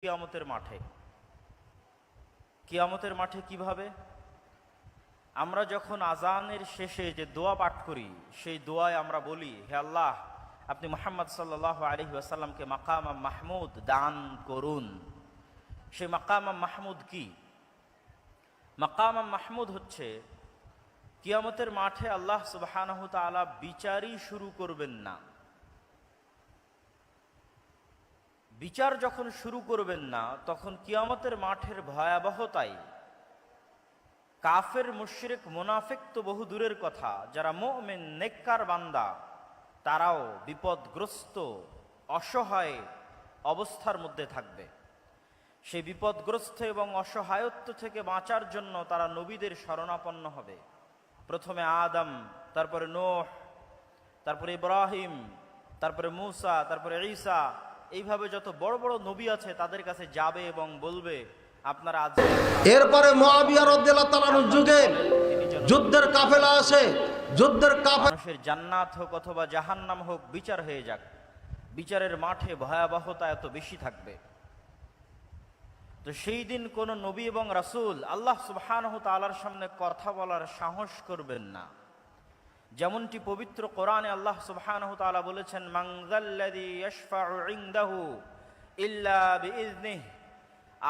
কিয়ামতের মাঠে। কিয়ামতের মাঠে কিভাবে? আমরা যখন আজানের শেষে যে দোয়া পাঠ করি, সেই দোয়ায় আমরা বলি, হে আল্লাহ, আপনি মুহাম্মদ সাল্লাল্লাহু আলাইহি ওয়াসাল্লামকে মাকাম মাহমুদ দান করুন। সেই মাকাম মাহমুদ কি? মাকাম মাহমুদ হচ্ছে কিয়ামতের মাঠে আল্লাহ সুবহানাহু তাআলা বিচারই শুরু করবেন না। বিচার যখন শুরু করবেন না, তখন কিয়ামতের মাঠের ভয়াবহতায় কাফের, মুশরিক, মুনাফিক তো বহু দূরের কথা, যারা মুমিন নেককার বান্দা তারাও বিপদগ্রস্ত অসহায় অবস্থার মধ্যে থাকবে। সেই বিপদগ্রস্ত এবং অসহায়ত্ব থেকে বাঁচার জন্য তারা নবীদের শরণাপন্ন হবে। প্রথমে আদম, তারপরে নূহ, তারপরে ইব্রাহিম, তারপরে মূসা, তারপরে ঈসা, এইভাবে যত বড় বড় নবী আছে তাদের কাছে যাবে এবং বলবে, আপনারা আজ। এরপরে মুআবিয়া রাদিয়াল্লাহু তাআলার যুগে যুদ্ধের কাফেলা আসে। যুদ্ধের কাফেলা, মানুষের জান্নাত হোক অথবা জাহান্নাম হোক, বিচার হয়ে যাক। বিচারের মাঠে ভয়াবহতা এত বেশি থাকবে। তো সেই দিন কোন নবী এবং রাসূল আল্লাহ সুবহানাহু তাআলার সামনে কথা বলার সাহস করবেন না। যেমনটি পবিত্র কোরআনে আল্লাহ সুবহানাহু তাআলা বলেছেন, মান যাল্লাযী ইয়াশফাউ ইনদাহু ইল্লা বিইজনিহি,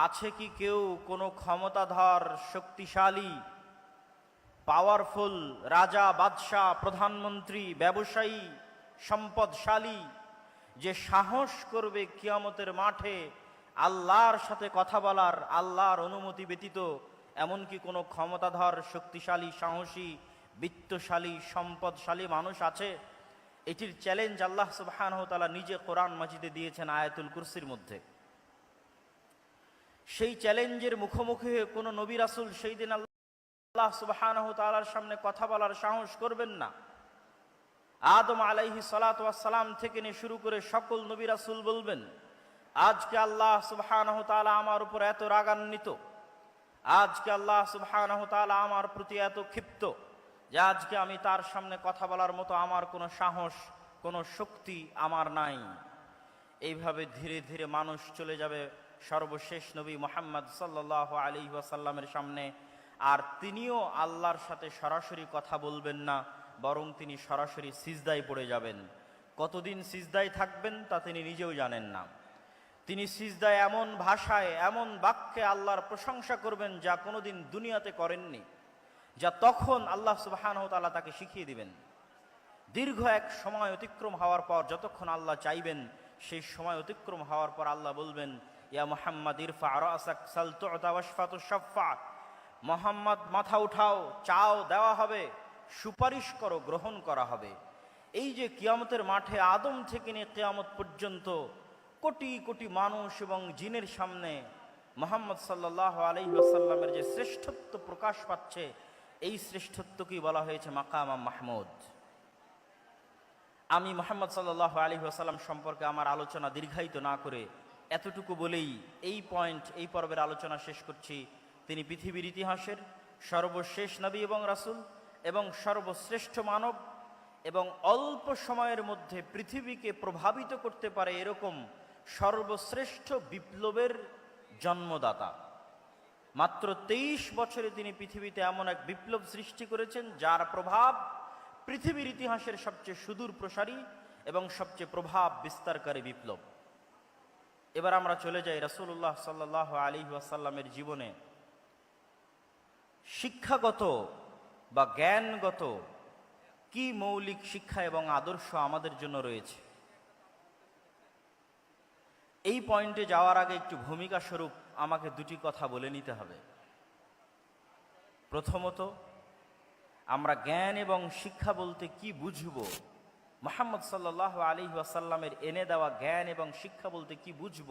আছে কি কেউ কোনো ক্ষমতাধর, শক্তিশালী, পাওয়ারফুল রাজা, বাদশাহ, প্রধানমন্ত্রী, ব্যবসায়ী, সম্পদশালী, যে সাহস করবে কিয়ামতের মাঠে আল্লাহর সাথে কথা বলার, আল্লাহর অনুমতি ব্যতীত? এমনকি কোনো ক্ষমতাধর, শক্তিশালী, সাহসী, বিত্তশালী, সম্পদশালী মানুষ আছে? এটির চ্যালেঞ্জ আল্লাহ সুবহানাহু ওয়া তাআলা নিজে কোরআন মাজিদে দিয়েছেন আয়াতুল কুরসির মধ্যে। সেই চ্যালেঞ্জের মুখোমুখি হয়ে কোনো নবী রাসূল সেই দিন আল্লাহ সুবহানাহু ওয়া তাআলার সামনে কথা বলার সাহস করবেন না। আদম আলাইহিস সালাতু ওয়াস সালাম থেকে নিয়ে শুরু করে সকল নবী রাসূল বলবেন, আজকে আল্লাহ সুবহানাহু ওয়া তাআলা আমার উপর এত রাগান্বিত, আজকে আল্লাহ সুবহানাহু ওয়া তাআলা আমার প্রতি এত ক্ষিপ্ত যে আজকে আমি তার সামনে কথা বলার মতো আমার কোনো সাহস, কোনো শক্তি আমার নাই। এইভাবে ধীরে ধীরে মানুষ চলে যাবে সর্বশেষ নবী মুহাম্মদ সাল্লাল্লাহু আলাইহি ওয়াসাল্লামের সামনে। আর তিনিও আল্লাহর সাথে সরাসরি কথা বলবেন না, বরং তিনি সরাসরি সিজদায় পড়ে যাবেন। কতদিন সিজদায় থাকবেন তা তিনি নিজেও জানেন না। তিনি সিজদায় এমন ভাষায়, এমন বাক্যে আল্লাহর প্রশংসা করবেন যা কোনোদিন দুনিয়াতে করেননি, যা তখন আল্লাহ সুবহানাহু ওয়া তাআলা তাকে শিখিয়ে দিবেন। দীর্ঘ এক সময় অতিক্রম হওয়ার পর, যতক্ষণ আল্লাহ চাইবেন, সেই সময় অতিক্রম হওয়ার পর আল্লাহ বলবেন, ইয়া মুহাম্মদ ইরফা রাসাক সাল তু'তা ওয়াশফা তুশফা, মুহাম্মদ মাথা উঠাও, চাও দেওয়া হবে, সুপারিশ করো গ্রহণ করা হবে। এই যে কিয়ামতের মাঠে আদম থেকে নিয়ে কিয়ামত পর্যন্ত কোটি কোটি মানুষ এবং জিনের সামনে মুহাম্মদ সাল্লাল্লাহু আলাইহি ওয়াসাল্লামের যে শ্রেষ্ঠত্ব প্রকাশ পাচ্ছে, এই শ্রেষ্ঠত্বকেই বলা হয়েছে মাকাম মাহমুদ। আমি মুহাম্মদ সাল্লাল্লাহু আলাইহি ওয়াসাল্লাম সম্পর্কে আমার আলোচনা দীর্ঘায়িত না করে এতটুকু বলেই এই পর্বের আলোচনা শেষ করছি। তিনি পৃথিবীর ইতিহাসের সর্বশেষ নবী এবং রাসূল এবং সর্বশ্রেষ্ঠ মানব, এবং অল্প সময়ের মধ্যে পৃথিবীকে প্রভাবিত করতে পারে এরকম সর্বশ্রেষ্ঠ বিপ্লবের জন্মদাতা। মাত্র 23 বছরে তিনি পৃথিবীতে এমন এক বিপ্লব সৃষ্টি করেছেন যার প্রভাব পৃথিবীর ইতিহাসের সবচেয়ে সুদূর প্রসারী এবং সবচেয়ে প্রভাব বিস্তারকারী বিপ্লব। এবার আমরা চলে যাই রাসূলুল্লাহ সাল্লাল্লাহু আলাইহি ওয়াসাল্লামের জীবনে শিক্ষাগত বা জ্ঞানগত কি মৌলিক শিক্ষা এবং আদর্শ আমাদের জন্য রয়েছে। এই পয়েন্টে যাওয়ার আগে একটু ভূমিকা স্বরূপ আমাকে দুটি কথা বলে নিতে হবে। প্রথমত, আমরা জ্ঞান এবং শিক্ষা বলতে কি বুঝব, মুহাম্মদ সাল্লাল্লাহু আলাইহি ওয়াসাল্লামের এনে দেওয়া জ্ঞান এবং শিক্ষা বলতে কি বুঝব,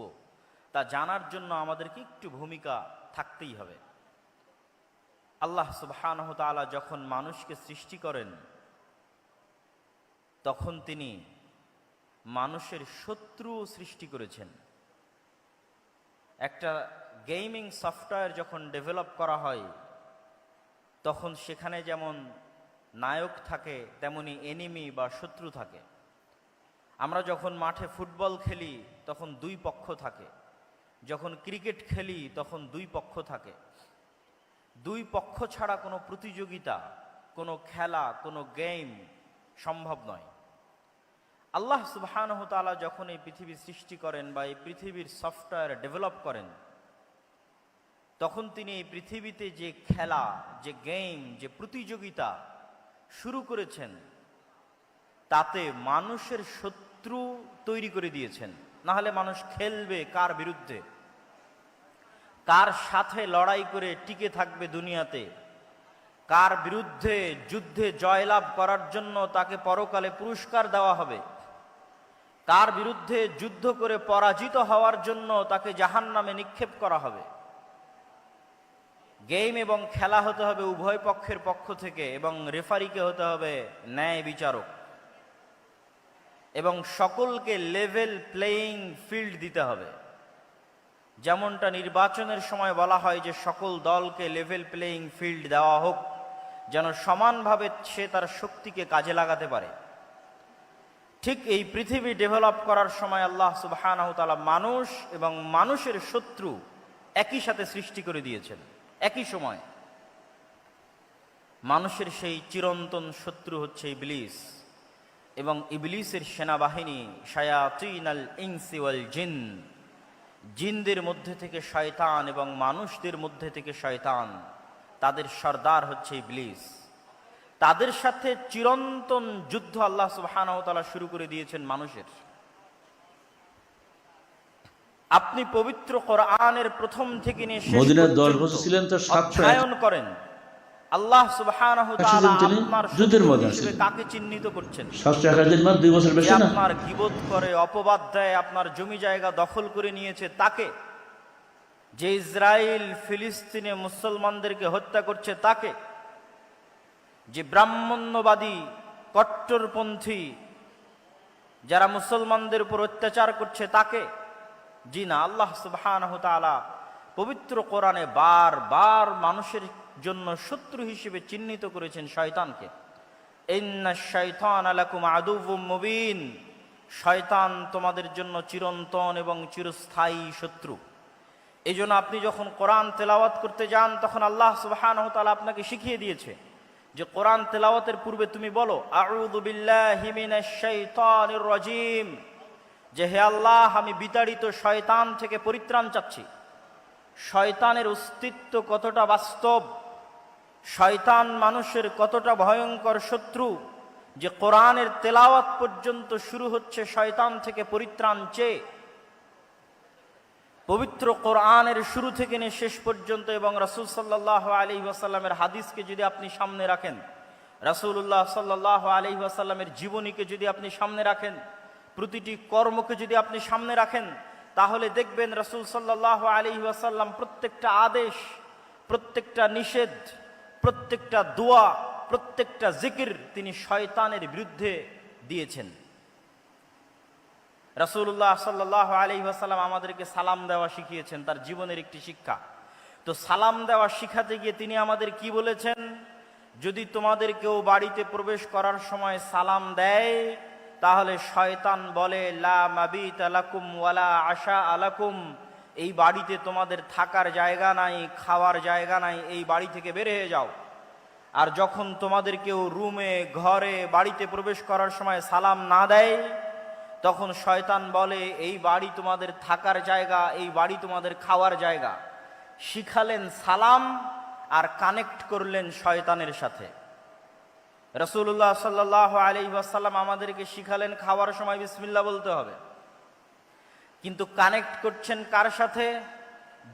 তা জানার জন্য আমাদেরকে একটু ভূমিকা থাকতেই হবে। আল্লাহ সুবহানাহু ওয়া তাআলা যখন মানুষকে সৃষ্টি করেন, তখন তিনি মানুষের শত্রু সৃষ্টি করেছেন। একটা গেমিং সফটওয়্যার যখন ডেভেলপ করা হয়, তখন সেখানে যেমন নায়ক থাকে, তেমনি এনিমি বা শত্রু থাকে। আমরা যখন মাঠে ফুটবল খেলি, তখন দুই পক্ষ থাকে। যখন ক্রিকেট খেলি তখন দুই পক্ষ থাকে, দুই পক্ষ ছাড়া কোনো প্রতিযোগিতা, কোনো খেলা, কোনো গেম সম্ভব নয়। আল্লাহ সুবহানাহু ওয়া তাআলা যখন এই পৃথিবী সৃষ্টি করেন বা এই পৃথিবীর সফটওয়্যার ডেভেলপ করেন, তখন তিনি এই পৃথিবীতে যে খেলা, যে গেম, যে প্রতিযোগিতা শুরু করেছেন, তাতে মানুষের শত্রু তৈরি করে দিয়েছেন। না হলে মানুষ খেলবে কার বিরুদ্ধে, কার সাথে লড়াই করে টিকে থাকবে দুনিয়াতে, কার বিরুদ্ধে যুদ্ধে জয়লাভ করার জন্য তাকে পরকালে পুরস্কার দেওয়া হবে, কার বিরুদ্ধে যুদ্ধ করে পরাজিত হওয়ার জন্য তাকে জাহান্নামে নিক্ষেপ করা হবে। গেম এবং খেলা হতে হবে উভয় পক্ষের পক্ষ থেকে, এবং রেফারিকে হতে হবে ন্যায় বিচারক, এবং সকলকে লেভেল প্লেয়িং ফিল্ড দিতে হবে। যেমনটা নির্বাচনের সময় বলা হয় যে সকল দলকে লেভেল প্লেয়িং ফিল্ড দেওয়া হোক, যেন সমানভাবে সে তার শক্তিকে কাজে লাগাতে পারে। ঠিক এই পৃথিবী ডেভেলপ করার সময় আল্লাহ সুবহানাহু ওয়া তাআলা মানুষ এবং মানুষের শত্রু একই সাথে সৃষ্টি করে দিয়েছেন। একই সময় মানুষের সেই চিরন্তন শত্রু হচ্ছে ইবলিস, এবং ইবলিসের সেনাবাহিনী শায়াতিনাল ইনসি ওয়াল জিন, জিনদের মধ্যে থেকে শয়তান এবং মানুষদের মধ্যে থেকে শয়তান, তাদের সর্দার হচ্ছে ইবলিস। তাদের সাথে চিরন্তন যুদ্ধ আল্লাহ সুবহানাহু ওয়া তাআলা শুরু করে দিয়েছেন মানুষের। আপনি পবিত্র কোরআনের প্রথম থেকে নিয়ে শেষ মদিনায় 10 পর্যন্ত বছর ছিলেন, তো 701 অধ্যয়ন করেন, আল্লাহ সুবহানাহু ওয়া তাআলা তিনি আপনার যুদ্ধের শত্রু ময়দানে হিসেবে ছিলেন। কাকে চিহ্নিত করছেন? 701 দিন, 2 বছর যে বেশি না। আপনার গীবত করে, অপবাদ দেয়, আপনার জমি জায়গা দখল করে নিয়েছে তাকে, যে ইসরায়েল ফিলিস্তিনে মুসলমানদেরকে হত্যা করছে তাকে, যে ব্রাহ্মণ্যবাদী কট্টরপন্থী যারা মুসলমানদের উপর অত্যাচার করছে তাকে? জি না, আল্লাহ সুবহানাহু ওয়া তাআলা পবিত্র কোরআনে বারবার মানুষের জন্য শত্রু হিসেবে চিহ্নিত করেছেন শয়তানকে। ইন্নাশ শাইতানা লাকুম আদুউম মুবিন, শয়তান তোমাদের জন্য চিরন্তন এবং চিরস্থায়ী শত্রু। এই জন্য আপনি যখন কোরআন তেলাওয়াত করতে যান, তখন আল্লাহ সুবহানাহু ওয়া তাআলা আপনাকে শিখিয়ে দিয়েছে যে কোরআন তেলাওয়াতের পূর্বে তুমি বলো আউযু বিল্লাহি মিনাশ শাইতানির রাজীম, যে হে আল্লাহ, আমি বিতাড়িত শয়তান থেকে পরিত্রাণ চাচ্ছি। শয়তানের অস্তিত্ব কতটা বাস্তব, শয়তান মানুষের কতটা ভয়ঙ্কর শত্রু, যে কোরআনের তেলাওয়াত পর্যন্ত শুরু হচ্ছে শয়তান থেকে পরিত্রাণ চেয়ে। পবিত্র কোরআনের শুরু থেকে নিয়ে শেষ পর্যন্ত এবং রাসূল সাল্লাল্লাহু আলাইহি ওয়াসাল্লামের হাদিসকে যদি আপনি সামনে রাখেন, রাসূলুল্লাহ সাল্লাল্লাহু আলাইহি ওয়াসাল্লামের জীবনীকে যদি আপনি সামনে রাখেন, প্রতিটি কর্মকে যদি আপনি সামনে রাখেন, তাহলে দেখবেন রাসূল সাল্লাল্লাহু আলাইহি ওয়াসাল্লাম প্রত্যেকটা আদেশ, প্রত্যেকটা নিষেধ, প্রত্যেকটা দোয়া, প্রত্যেকটা জিকির তিনি শয়তানের বিরুদ্ধে দিয়েছেন। রাসূলুল্লাহ সাল্লাল্লাহু আলাইহি ওয়াসাল্লাম আমাদেরকে সালাম দেওয়া শিখিয়েছেন, তার জীবনের একটি শিক্ষা। তো সালাম দেওয়া শিখাতে গিয়ে তিনি আমাদের কি বলেছেন? যদি তোমাদের কেউ বাড়িতে প্রবেশ করার সময় সালাম দেয়, তাহলে শয়তান বলে লা মাবিতা লাকুম ওয়ালা আশা আলাকুম, এই বাড়িতে তোমাদের থাকার জায়গা নাই, খাওয়ার জায়গা নাই, এই বাড়ি থেকে বের হয়ে যাও। আর যখন তোমাদের কেউ রুমে, ঘরে, বাড়িতে প্রবেশ করার সময় সালাম না দেয়, তখন শয়তান বলে এই বাড়ি তোমাদের থাকার জায়গা, এই বাড়ি তোমাদের খাওয়ার জায়গা। শিখালেন সালাম আর কানেক্ট করলেন শয়তানের সাথে। রাসূলুল্লাহ সাল্লাল্লাহু আলাইহি ওয়াসাল্লাম আমাদেরকে শিখালেন খাওয়ার সময় বিসমিল্লাহ বলতে হবে, কিন্তু কানেক্ট করছেন কার সাথে?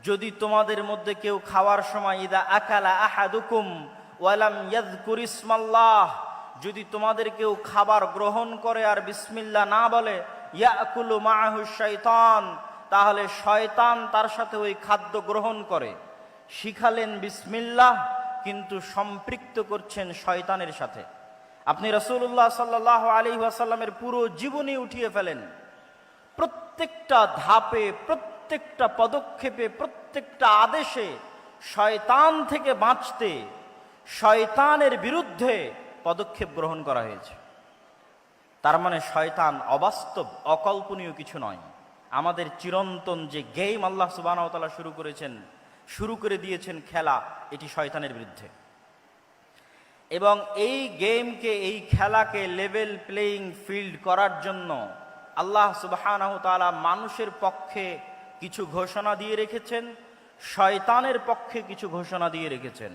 যদি তোমাদের মধ্যে কেউ খাওয়ার সময় ইদা আকালা আহাদুকুম ওয়ালাম ইয়াযকুর ইসমাল্লাহ, যদি তোমাদের কেউ খাবার গ্রহণ করে আর বিসমিল্লাহ না বলে, ইয়াকুলু মাআহু শাইতান, তাহলে শয়তান তার সাথে ওই খাদ্য গ্রহণ করে। শিখালেন বিসমিল্লাহ, কিন্তু সম্পৃক্ত করছেন শয়তানের সাথে। আপনি রাসূলুল্লাহ সাল্লাল্লাহু আলাইহি ওয়াসাল্লামের পুরো জীবনী উঠিয়ে ফেলেন, প্রত্যেকটা ধাপে, প্রত্যেকটা পদক্ষেপে, প্রত্যেকটা আদেশে শয়তান থেকে বাঁচতে, শয়তানের বিরুদ্ধে পদক্ষেপ গ্রহণ করা হয়েছে। তার মানে শয়তান অবাস্তব, অকল্পনীয় কিছু নয়। আমাদের চিরন্তন যে গেম আল্লাহ সুবহানাহু ওয়া তাআলা শুরু করে দিয়েছেন খেলা, এটি শয়তানের বিরুদ্ধে। এবং এই গেমকে, এই খেলাকে লেভেল প্লেয়িং ফিল্ড করার জন্য আল্লাহ সুবহানাহু ওয়া তাআলা মানুষের পক্ষে কিছু ঘোষণা দিয়ে রেখেছেন, শয়তানের পক্ষে কিছু ঘোষণা দিয়ে রেখেছেন।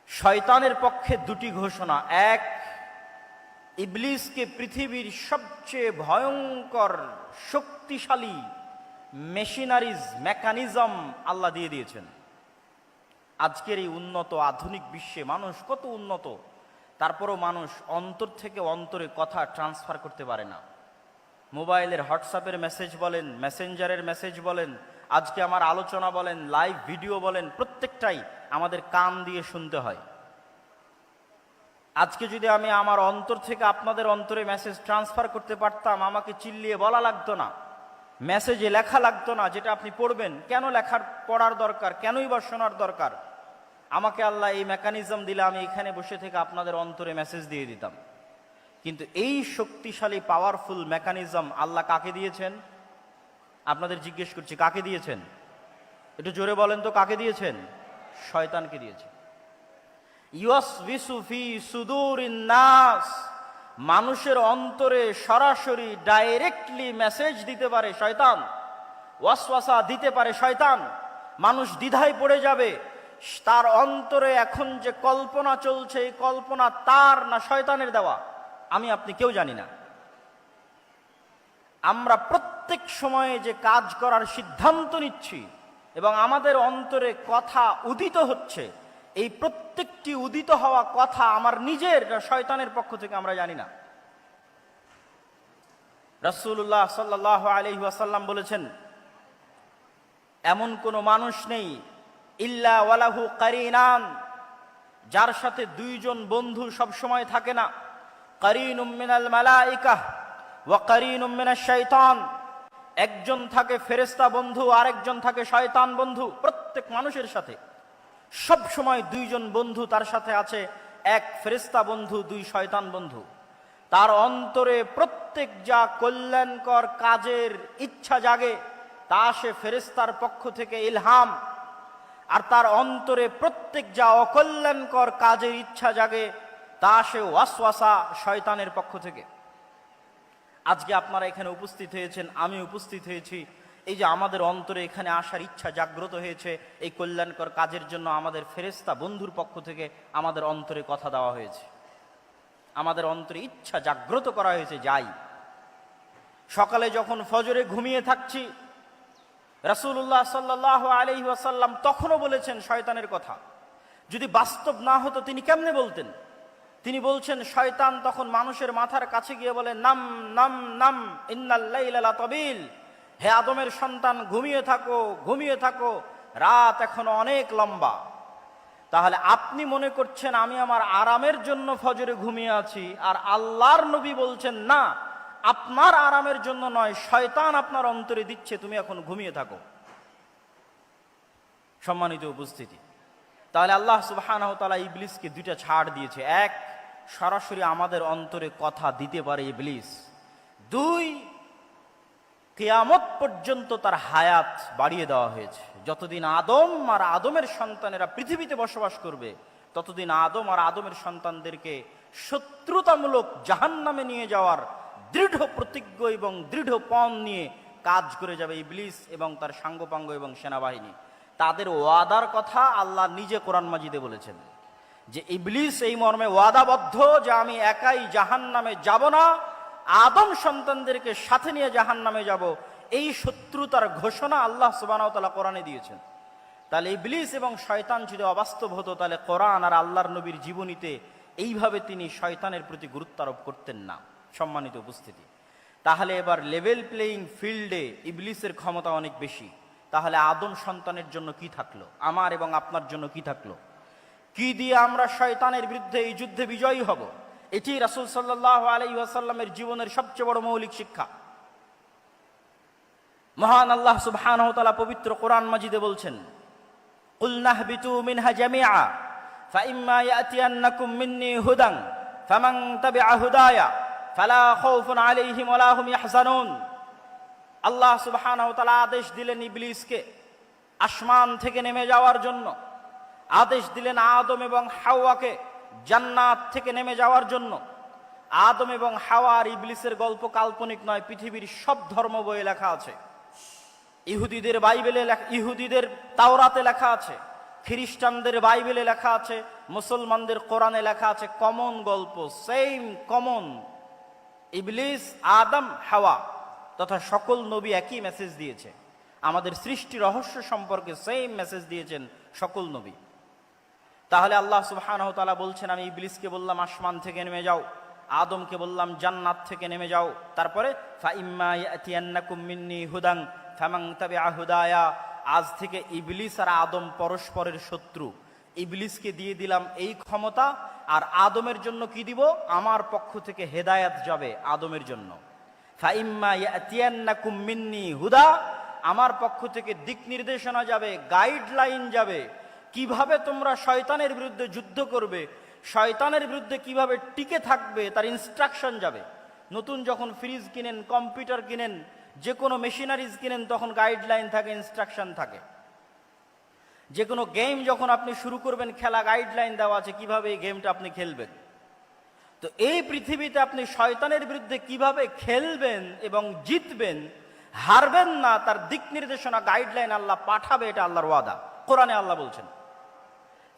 শয়তানের পক্ষে দুটি ঘোষণা। এক, ইবলিসকে পৃথিবীর সবচেয়ে ভয়ঙ্কর শক্তিশালী মেকানিজম আল্লাহ দিয়ে দিয়েছেন। আজকের এই উন্নত আধুনিক বিশ্বে মানুষ কত উন্নত, তারপরও মানুষ অন্তর থেকে অন্তরে কথা ট্রান্সফার করতে পারে না। মোবাইলের হোয়াটসঅ্যাপের মেসেজ বলেন, মেসেঞ্জারের মেসেজ বলেন, আজকে আমার আলোচনা বলেন, লাইভ ভিডিও বলেন, প্রত্যেকটাই আমাদের কান দিয়ে শুনতে হয়। আজকে যদি আমি আমার অন্তর থেকে আপনাদের অন্তরে মেসেজ ট্রান্সফার করতে পারতাম, আমাকে চিল্লিয়ে বলা লাগতো না, মেসেজে লেখা লাগতো না যেটা আপনি পড়বেন। কেন পড়ার দরকার? কেনই বা শোনার দরকার? আমাকে আল্লাহ এই মেকানিজম দিলে আমি এখানে বসে থেকে আপনাদের অন্তরে মেসেজ দিয়ে দিতাম। কিন্তু এই শক্তিশালী পাওয়ারফুল মেকানিজম আল্লাহ কাকে দিয়েছেন? আপনাদের জিজ্ঞেস করছি, কাকে দিয়েছেন? একটু জোরে বলেন তো, কাকে দিয়েছেন? শয়তানকে দিয়েছেন। ইউসবিসু ফি সুদুরিন নাস, মানুষের অন্তরে সরাসরি ডাইরেক্টলি মেসেজ দিতে পারে শয়তান, ওয়াসওয়াসা দিতে পারে শয়তান। মানুষ দ্বিধায় পড়ে যাবে, তার অন্তরে এখন যে কল্পনা চলছে, এই কল্পনা তার না শয়তানের দেওয়া, আমি আপনি কেউ জানি না। আমরা প্রত্যেক সময়ে যে কাজ করার সিদ্ধান্ত নিচ্ছি এবং আমাদের অন্তরে কথা উদিত হচ্ছে, এই প্রত্যেকটি উদিত হওয়া কথা আমার নিজের না শয়তানের পক্ষ থেকে আমরা জানি না। রাসূলুল্লাহ সাল্লাল্লাহু আলাইহি ওয়াসাল্লাম বলেছেন, এমন কোন মানুষ নেই ইল্লা ওয়ালাহু কারিনান, যার সাথে দুইজন বন্ধু সব সময় থাকে না। কারিনুম মিনাল মালাইকা ওয়া কারিনুম মিনাশ শাইতান, একজন থাকে ফেরেশতা বন্ধু, আরেকজন থাকে শয়তান বন্ধু। প্রত্যেক মানুষের সাথে সব সময় দুইজন বন্ধু তার সাথে আছে, এক ফেরেশতা বন্ধু, দুই শয়তান বন্ধু। তার অন্তরে প্রত্যেক যা কল্যাণকর কাজের ইচ্ছা জাগে তা সে ফেরেশতার পক্ষ থেকে ইলহাম, আর তার অন্তরে প্রত্যেক যা অকল্যাণকর কাজের ইচ্ছা জাগে তা সে ওয়াসওয়াসা, শয়তানের পক্ষ থেকে। আজকে আপনারা এখানে উপস্থিত হয়েছেন, আমি উপস্থিত হয়েছি, এই যে আমাদের অন্তরে এখানে আসার ইচ্ছা জাগ্রত হয়েছে, এই কল্যাণকর কাজের জন্য আমাদের ফেরেশতা বন্ধুর পক্ষ থেকে আমাদের অন্তরে কথা দেওয়া হয়েছে, আমাদের অন্তরে ইচ্ছা জাগ্রত করা হয়েছে। যাই সকালে যখন ফজরে ঘুমিয়ে থাকছি, রাসূলুল্লাহ সাল্লাল্লাহু আলাইহি ওয়াসাল্লাম তখনও বলেছেন শয়তানের কথা। যদি বাস্তব না হতো তিনি কেমনে বলতেন? তিনি বলছেন, শয়তান তখন মানুষের মাথার কাছে গিয়ে বলে, নাম নাম নাম ইন্নাল লাইলা লাতাবিল, হে আদমের সন্তান ঘুমিয়ে থাকো, ঘুমিয়ে থাকো, রাত এখনো অনেক লম্বা। তাহলে আপনি মনে করছেন আমি আমার আরামের জন্য ফজরে ঘুমিয়ে আছি, আর আল্লাহর নবী বলছেন না, আপনার আরামের জন্য নয়, শয়তান আপনার অন্তরে দিচ্ছে তুমি এখন ঘুমিয়ে থাকো। সম্মানিত উপস্থিতি, তাহলে আল্লাহ সুবহানাহু ওয়া তাআলা ইবলিসকে দুইটা ছাড় দিয়েছে। এক, সরাসরি আমাদের অন্তরে কথা দিতে পারে ইবলিস। দুই, কিয়ামত পর্যন্ত তার হায়াত বাড়িয়ে দেওয়া হয়েছে। যতদিন আদম আর আদমের সন্তানেরা পৃথিবীতে বসবাস করবে, ততদিন আদম আর আদমের সন্তানদেরকে শত্রুতামূলক জাহান্নামে নিয়ে যাওয়ার দৃঢ় প্রতিজ্ঞ এবং দৃঢ় পণ নিয়ে কাজ করে যাবে ইবলিস এবং তার সাঙ্গপাঙ্গ এবং সেনাবাহিনী। তাদের ওয়াদার কথা আল্লাহ নিজে কোরআন মাজিদে বলেছেন যে ইবলিস এই মর্মে ওয়াদাবদ্ধ যে আমি একাই জাহান্নামে যাব না, আদম সন্তানদেরকে সাথে নিয়ে জাহান্নামে যাব। এই শত্রুতার ঘোষণা আল্লাহ সুবহানাহু ওয়া তাআলা কোরআনে দিয়েছেন। তাহলে ইবলিস এবং শয়তান যদি অবাস্তব হতো, তাহলে কোরআন আর আল্লাহর নবীর জীবনীতে এইভাবে তিনি শয়তানের প্রতি গুরুত্ব আরোপ করতেন না। সম্মানিত উপস্থিতি, তাহলে এবার লেভেল প্লেয়িং ফিল্ডে ইবলিসের ক্ষমতা অনেক বেশি। তাহলে আদম সন্তানের জন্য কি থাকলো, আমার এবং আপনার জন্য কি থাকলো? কি দিয়ে আমরা শয়তানের বিরুদ্ধে এই যুদ্ধে বিজয়ী হব? এটি রাসূল সাল্লাল্লাহু আলাইহি ওয়াসাল্লামের জীবনের সবচেয়ে বড় মৌলিক শিক্ষা। মহান আল্লাহ সুবহানাহু ওয়া তাআলা পবিত্র কোরআন মাজিদে বলছেন, কুল নাহবিতু মিনহা জামিআ ফাইম্মা ইয়াতিয়ান্নাকুম মিন্নী হুদান ফামান তাবিআ হুদায়া ফালা খাউফুন আলাইহিম ওয়ালা হুম ইয়াহজানুন। আল্লাহ সুবহানাহু ওয়া তাআলা আদেশ দিলেন ইবলিসকে আসমান থেকে নেমে যাওয়ার জন্য, আদেশ দিলেন আদম এবং হাওয়াকে জান্নাত থেকে নেমে যাওয়ার জন্য। আদম এবং হাওয়া আর ইবলিসের গল্প কাল্পনিক নয়, পৃথিবীর সব ধর্ম বইয়ে লেখা আছে। ইহুদিদের বাইবেলে, ইহুদিদের তাওরাতে লেখা আছে, খ্রিস্টানদের বাইবেলে লেখা আছে, মুসলমানদের কোরআনে লেখা আছে। কমন গল্প, সেম কমন। ইবলিস, আদম, হাওয়া তথা সকল নবী একই মেসেজ দিয়েছে। আমাদের সৃষ্টি রহস্য সম্পর্কে সেম মেসেজ দিয়েছেন সকল নবী। তাহলে আল্লাহ সুবহানাহু ওয়া তাআলা বলছেন, আমি ইবলিসকে বললাম আসমান থেকে নেমে যাও, আদমকে বললাম জান্নাত থেকে নেমে যাও। তারপরে ফা ইম্মা ইয়াতিয়ান্নাকুম মিন্নি হুদান ফামান তাবিআ হুদায়া, আজ থেকে ইবলিস আর আদম পরস্পরের শত্রু। ইবলিসকে দিয়ে দিলাম এই ক্ষমতা, আর আদমের জন্য কি দিব? আমার পক্ষ থেকে হেদায়েত যাবে আদমের জন্য। ফা ইম্মা ইয়াতিয়ান্নাকুম মিন্নি হুদা, আমার পক্ষ থেকে দিক নির্দেশনা যাবে, গাইডলাইন যাবে, কিভাবে তোমরা শয়তানের বিরুদ্ধে যুদ্ধ করবে, শয়তানের বিরুদ্ধে কিভাবে টিকে থাকবে তার ইনস্ট্রাকশন যাবে। নতুন যখন ফ্রিজ কিনেন, কম্পিউটার কিনেন, যে কোনো মেশিনারিজ কিনেন, তখন গাইডলাইন থাকে, ইনস্ট্রাকশন থাকে। যে কোনো গেম যখন আপনি শুরু করবেন খেলা, গাইডলাইন দেওয়া আছে কিভাবে এই গেমটা আপনি খেলবেন। তো এই পৃথিবীতে আপনি শয়তানের বিরুদ্ধে কিভাবে খেলবেন এবং জিতবেন, হারবেন না, তার দিক নির্দেশনা, গাইডলাইন আল্লাহ পাঠাবে, এটা আল্লাহর ওয়াদা। কোরআনে আল্লাহ বলছেন,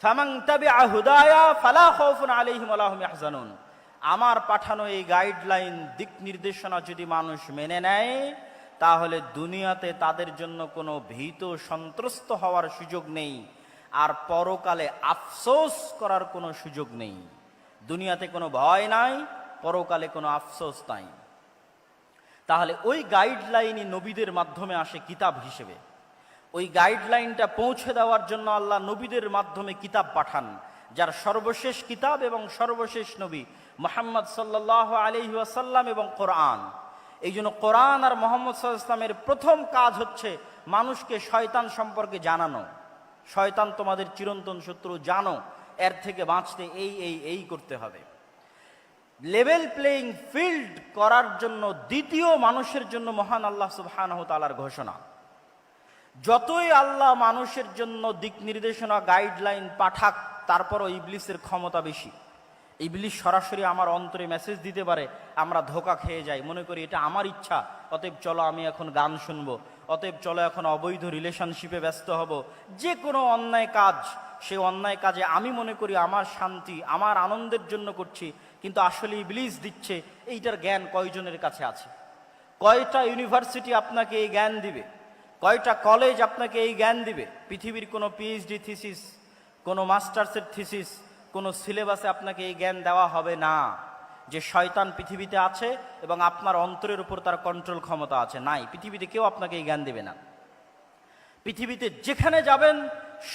ফামান তাবিআ হুদায়া ফালা খাউফুন আলাইহিম ওয়ালা হুম ইয়াহজানুন। আমার পাঠানো এই গাইডলাইন, দিক নির্দেশনা যদি মানুষ মেনে নেয়, তাহলে দুনিয়াতে তাদের জন্য কোনো ভীত সন্ত্রস্ত হওয়ার সুযোগ নেই, আর পরকালে আফসোস করার কোনো সুযোগ নেই। দুনিয়াতে কোনো ভয় নাই, পরকালে কোনো আফসোস নাই। তাহলে ওই গাইডলাইনই নবীদের মাধ্যমে আসে কিতাব হিসেবে। ওই গাইডলাইনটা পৌঁছে দেওয়ার জন্য আল্লাহ নবীদের মাধ্যমে কিতাব পাঠান, যার সর্বশেষ কিতাব এবং সর্বশেষ নবী মুহাম্মদ সাল্লাল্লাহু আলাইহি ওয়াসাল্লাম এবং কোরআন। এই জন্য কোরআন আর মুহাম্মদ সাল্লাল্লাহু আলাইহি ওয়াসাল্লামের প্রথম কাজ হচ্ছে মানুষকে শয়তান সম্পর্কে জানানো। শয়তান তোমাদের চিরন্তন শত্রু, জানো, এর থেকে বাঁচতে এই করতে হবে। লেভেল প্লেইং ফিল্ড করার জন্য দ্বিতীয় মানুষের জন্য মহান আল্লাহ সুবহানাহু ওয়া তাআলার ঘোষণা। যতই আল্লাহ মানুষের জন্য দিক নির্দেশনা, গাইডলাইন পাঠাক, তারপরও ইবলিসের ক্ষমতা বেশি। ইবলিস সরাসরি আমার অন্তরে মেসেজ দিতে পারে, আমরা ধোঁকা খেয়ে যাই, মনে করি এটা আমার ইচ্ছা, অতএব চলো আমি এখন গান শুনবো, অতএব চলো এখন অবৈধ রিলেশনশিপে ব্যস্ত হব। যে কোনো অন্যায় কাজ, সেই অন্যায় কাজে আমি মনে করি আমার শান্তি, আমার আনন্দের জন্য করছি, কিন্তু আসলে ইবলিস দিচ্ছে। এইটার জ্ঞান কয়জনের কাছে আছে? কয়টা ইউনিভার্সিটি আপনাকে এই জ্ঞান দিবে? কয়টা কলেজ আপনাকে এই জ্ঞান দিবে? পৃথিবীর কোনো পিএইচডি থিসিস, কোনো মাস্টার্সের থিসিস, কোনো সিলেবাসে আপনাকে এই জ্ঞান দেওয়া হবে না যে শয়তান পৃথিবীতে আছে এবং আপনার অন্তরের উপর তার কন্ট্রোল ক্ষমতা আছে। নাই, পৃথিবীতে কেউ আপনাকে এই জ্ঞান দেবে না। পৃথিবীতে যেখানে যাবেন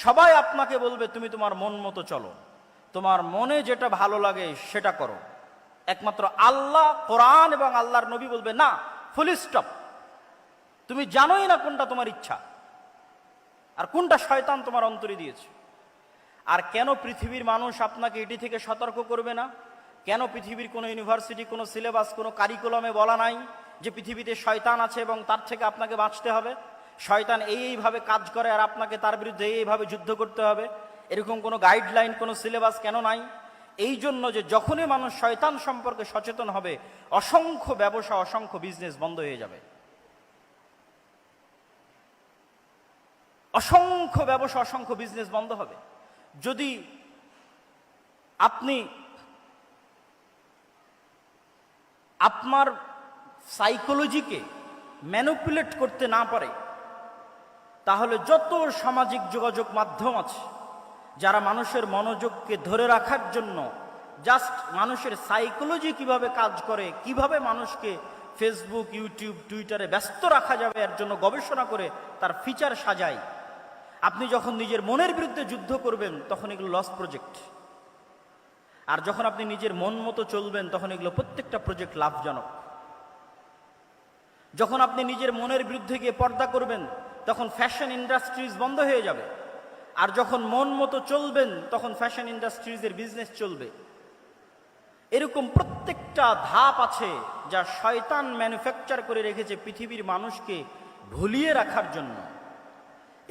সবাই আপনাকে বলবে তুমি তোমার মন মতো চলো, তোমার মনে যেটা ভালো লাগে সেটা করো। একমাত্র আল্লাহ, কোরআন এবং আল্লাহর নবী বলবে না, ফুল স্টপ। তুমি জানোই না কোনটা তোমার ইচ্ছা আর কোনটা শয়তান তোমার অন্তরে দিয়েছে। আর কেন পৃথিবীর মানুষ আপনাকে এটি থেকে সতর্ক করবে না? কেন পৃথিবীর কোনো ইউনিভার্সিটি, কোনো সিলেবাস, কোনো কারিকুলামে বলা নাই যে পৃথিবীতে শয়তান আছে এবং তার থেকে আপনাকে বাঁচতে হবে? শয়তান এইভাবে কাজ করে আর আপনাকে তার বিরুদ্ধে এইভাবে যুদ্ধ করতে হবে, এরকম কোনো গাইডলাইন, কোনো সিলেবাস কেন নাই? এই জন্য যে যখনই মানুষ শয়তান সম্পর্কে সচেতন হবে, অসংখ্য ব্যবসা, অসংখ্য বিজনেস বন্ধ হয়ে যাবে। অসংখ্য ব্যবসা, অসংখ্য বিজনেস বন্ধ হবে যদি আপনি আপনার সাইকোলজিকে ম্যানিপুলেট করতে না পারে। তাহলে যত সামাজিক যোগাযোগ মাধ্যম আছে, যারা মানুষের মনোযোগকে ধরে রাখার জন্য জাস্ট মানুষের সাইকোলজি কিভাবে কাজ করে, কিভাবে মানুষকে ফেসবুক, ইউটিউব, টুইটারে ব্যস্ত রাখা যাবে এর জন্য গবেষণা করে তার ফিচার সাজায়। আপনি যখন নিজের মনের বিরুদ্ধে যুদ্ধ করবেন তখন এগুলো লস প্রজেক্ট, আর যখন আপনি নিজের মন মতো চলবেন তখন এগুলো প্রত্যেকটা প্রজেক্ট লাভজনক। যখন আপনি নিজের মনের বিরুদ্ধে গিয়ে পর্দা করবেন তখন ফ্যাশন ইন্ডাস্ট্রিজ বন্ধ হয়ে যাবে, আর যখন মন মতো চলবেন তখন ফ্যাশন ইন্ডাস্ট্রিজের বিজনেস চলবে। এরকম প্রত্যেকটা ধাপ আছে যা শয়তান ম্যানুফ্যাকচার করে রেখেছে পৃথিবীর মানুষকে ভুলিয়ে রাখার জন্য।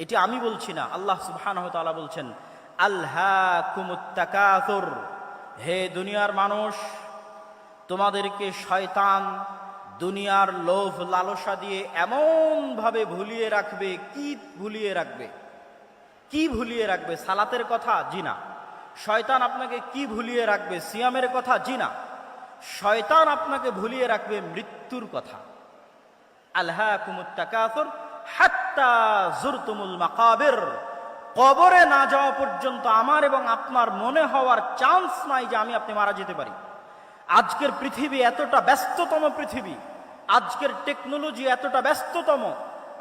এটি আমি বলছি না, আল্লাহ সুবহানাহু ওয়া তাআলা বলছেন, আলহাকুমুত তাকাসুর, হে দুনিয়ার মানুষ, তোমাদেরকে শয়তান দুনিয়ার লোভ লালসা দিয়ে এমন ভাবে ভুলিয়ে রাখবে। কি ভুলিয়ে রাখবে? কি ভুলিয়ে রাখবে? সালাতের কথা? জি না। শয়তান আপনাকে কি ভুলিয়ে রাখবে? সিয়ামের কথা? জি না। শয়তান আপনাকে ভুলিয়ে রাখবে মৃত্যুর কথা। আলহাকুমুত তাকাসুর হাত্তা যুরতুমুল মাকাবির, কবরে না যাওয়া পর্যন্ত আমার এবং আপনার মনে হওয়ার চান্স নাই যে আমি আপনি মারা যেতে পারি। আজকের পৃথিবী এতটা ব্যস্ততম পৃথিবী, আজকের টেকনোলজি এতটা ব্যস্ততম,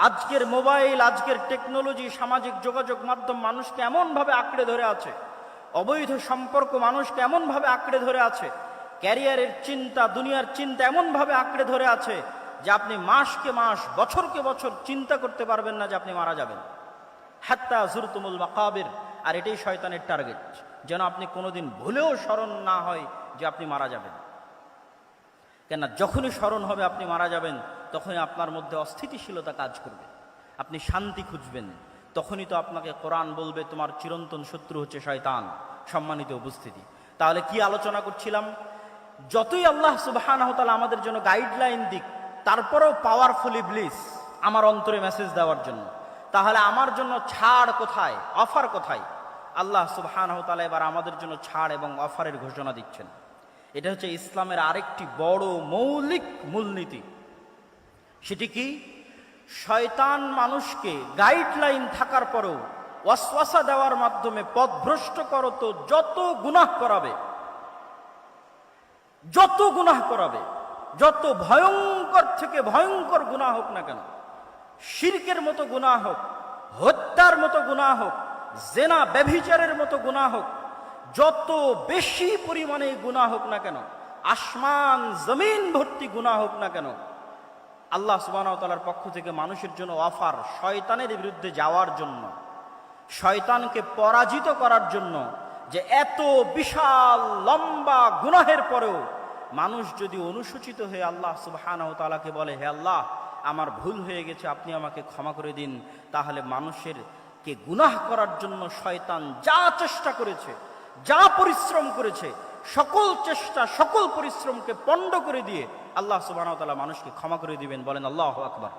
আজকের মোবাইল, আজকের টেকনোলজি, সামাজিক যোগাযোগ মাধ্যম মানুষকে এমনভাবে আঁকড়ে ধরে আছে, অবৈধ সম্পর্ক মানুষকে এমনভাবে আঁকড়ে ধরে আছে, ক্যারিয়ারের চিন্তা, দুনিয়ার চিন্তা এমনভাবে আঁকড়ে ধরে আছে যে আপনি মাসকে মাস, বছরকে বছর চিন্তা করতে পারবেন না যে আপনি মারা যাবেন। হাত্তা যুরতুমুল মাকাবির, আর এটাই শয়তানের টার্গেট, যেন আপনি কোনোদিন ভুলেও স্মরণ না হয় যে আপনি মারা যাবেন। কেন, যখনই স্মরণ হবে আপনি মারা যাবেন, তখনই আপনার মধ্যে অস্থিতিশীলতা কাজ করবে, আপনি শান্তি খুঁজবেন। তখনই তো আপনাকে কোরআন বলবে তোমার চিরন্তন শত্রু হচ্ছে শয়তান। সম্মানিত উপস্থিতি, তাহলে কি আলোচনা করছিলাম? যতই আল্লাহ সুবহানাহু ওয়া তাআলা আমাদের জন্য গাইডলাইন দিক, তারপরেও পাওয়ারফুল ইবলিস আমার অন্তরে মেসেজ দেওয়ার জন্য। তাহলে আমার জন্য ছাড় কোথায়, অফার কোথায়? আল্লাহ সুবহানাহু ওয়া তাআলা এবার আমাদের জন্য ছাড় এবং অফারের ঘোষণা দিচ্ছেন। এটা হচ্ছে ইসলামের আরেকটি বড় মৌলিক মূলনীতি। সেটি কি? শয়তান মানুষকে গাইডলাইন থাকার পরেও ওয়াসওয়াসা দেওয়ার মাধ্যমে পথভ্রষ্ট করত যত গুনাহ করাবে, যত গুনাহ করাবে, যত ভয়ঙ্কর থেকে ভয়ঙ্কর গুনাহ হোক না কেন, শিরকের মতো গুনাহ হোক, হত্যার মতো গুনাহ হোক, জেনা ব্যভিচারের মতো গুনাহ হোক, যত বেশি পরিমাণে গুনাহ হোক না কেন, আসমান জমিন ভর্তি গুনাহ হোক না কেন, আল্লাহ সুবহানাহু ওয়া তাআলার পক্ষ থেকে মানুষের জন্য অফার শয়তানের বিরুদ্ধে যাওয়ার জন্য, শয়তানকে পরাজিত করার জন্য। যে এত বিশাল লম্বা গুনাহের পরেও মানুষ যদি অনুসূচিত হয়ে আল্লাহ সুবহানাহু ওয়া তাআলাকে বলে, হে আল্লাহ আমার ভুল হয়ে গেছে, আপনি আমাকে ক্ষমা করে দিন, তাহলে মানুষের কে গুনাহ করার জন্য শয়তান যা চেষ্টা করেছে, যা পরিশ্রম করেছে, সকল চেষ্টা, সকল পরিশ্রমকে পণ্ড করে দিয়ে আল্লাহ সুবহানাহু ওয়া তাআলা মানুষকে ক্ষমা করে দিবেন। বলেন আল্লাহু আকবার।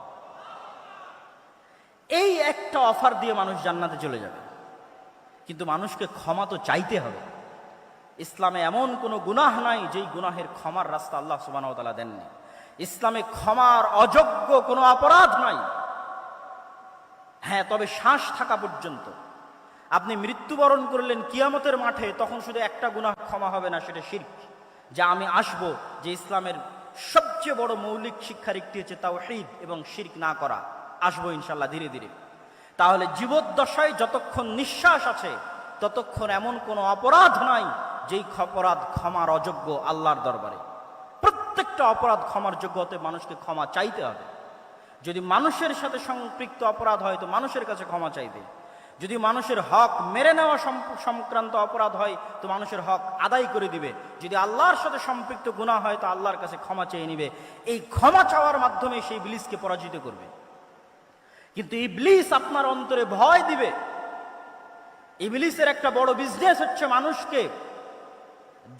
এই একটা অফার দিয়ে মানুষ জান্নাতে চলে যাবে, কিন্তু মানুষকে ক্ষমা তো চাইতে হবে। ইসলামে এমন কোনো গুনাহ নাই যেই গুনাহের ক্ষমার রাস্তা আল্লাহ সুবহানাহু ওয়া তাআলা দেননি। ইসলামে ক্ষমার অযোগ্য কোনো অপরাধ নাই। হ্যাঁ, তবে শ্বাস থাকা পর্যন্ত। আপনি মৃত্যুবরণ করলেন কিয়ামতের মাঠে, তখন শুধু একটা গুনাহ ক্ষমা হবে না, সেটা শিরক। যা আমি আসব, যে ইসলামের সবচেয়ে বড় মৌলিক শিক্ষার একটি হচ্ছে তাওহীদ এবং শিরক না করা। আসবো ইনশাআল্লাহ ধীরে ধীরে। তাহলে জীবদ্দশায় যতক্ষণ নিঃশ্বাস আছে ততক্ষণ এমন কোনো অপরাধ নাই যেই অপরাধ ক্ষমার অযোগ্য আল্লাহর দরবারে। প্রত্যেকটা অপরাধ ক্ষমার যোগ্য হতে মানুষকে ক্ষমা চাইতে হবে। যদি মানুষের সাথে সম্পৃক্ত অপরাধ হয় তো মানুষের কাছে ক্ষমা চাইবে। যদি মানুষের হক মেরে নেওয়া সংক্রান্ত অপরাধ হয় তো মানুষের হক আদায় করে দিবে। যদি আল্লাহর সাথে সম্পৃক্ত গুনাহ হয় তো আল্লাহর কাছে ক্ষমা চেয়ে নিবে। এই ক্ষমা চাওয়ার মাধ্যমে সেই ইবলিসকে পরাজিত করবে। কিন্তু ইবলিস আপনার অন্তরে ভয় দিবে। ইবলিসের একটা বড় বিজনেস হচ্ছে মানুষকে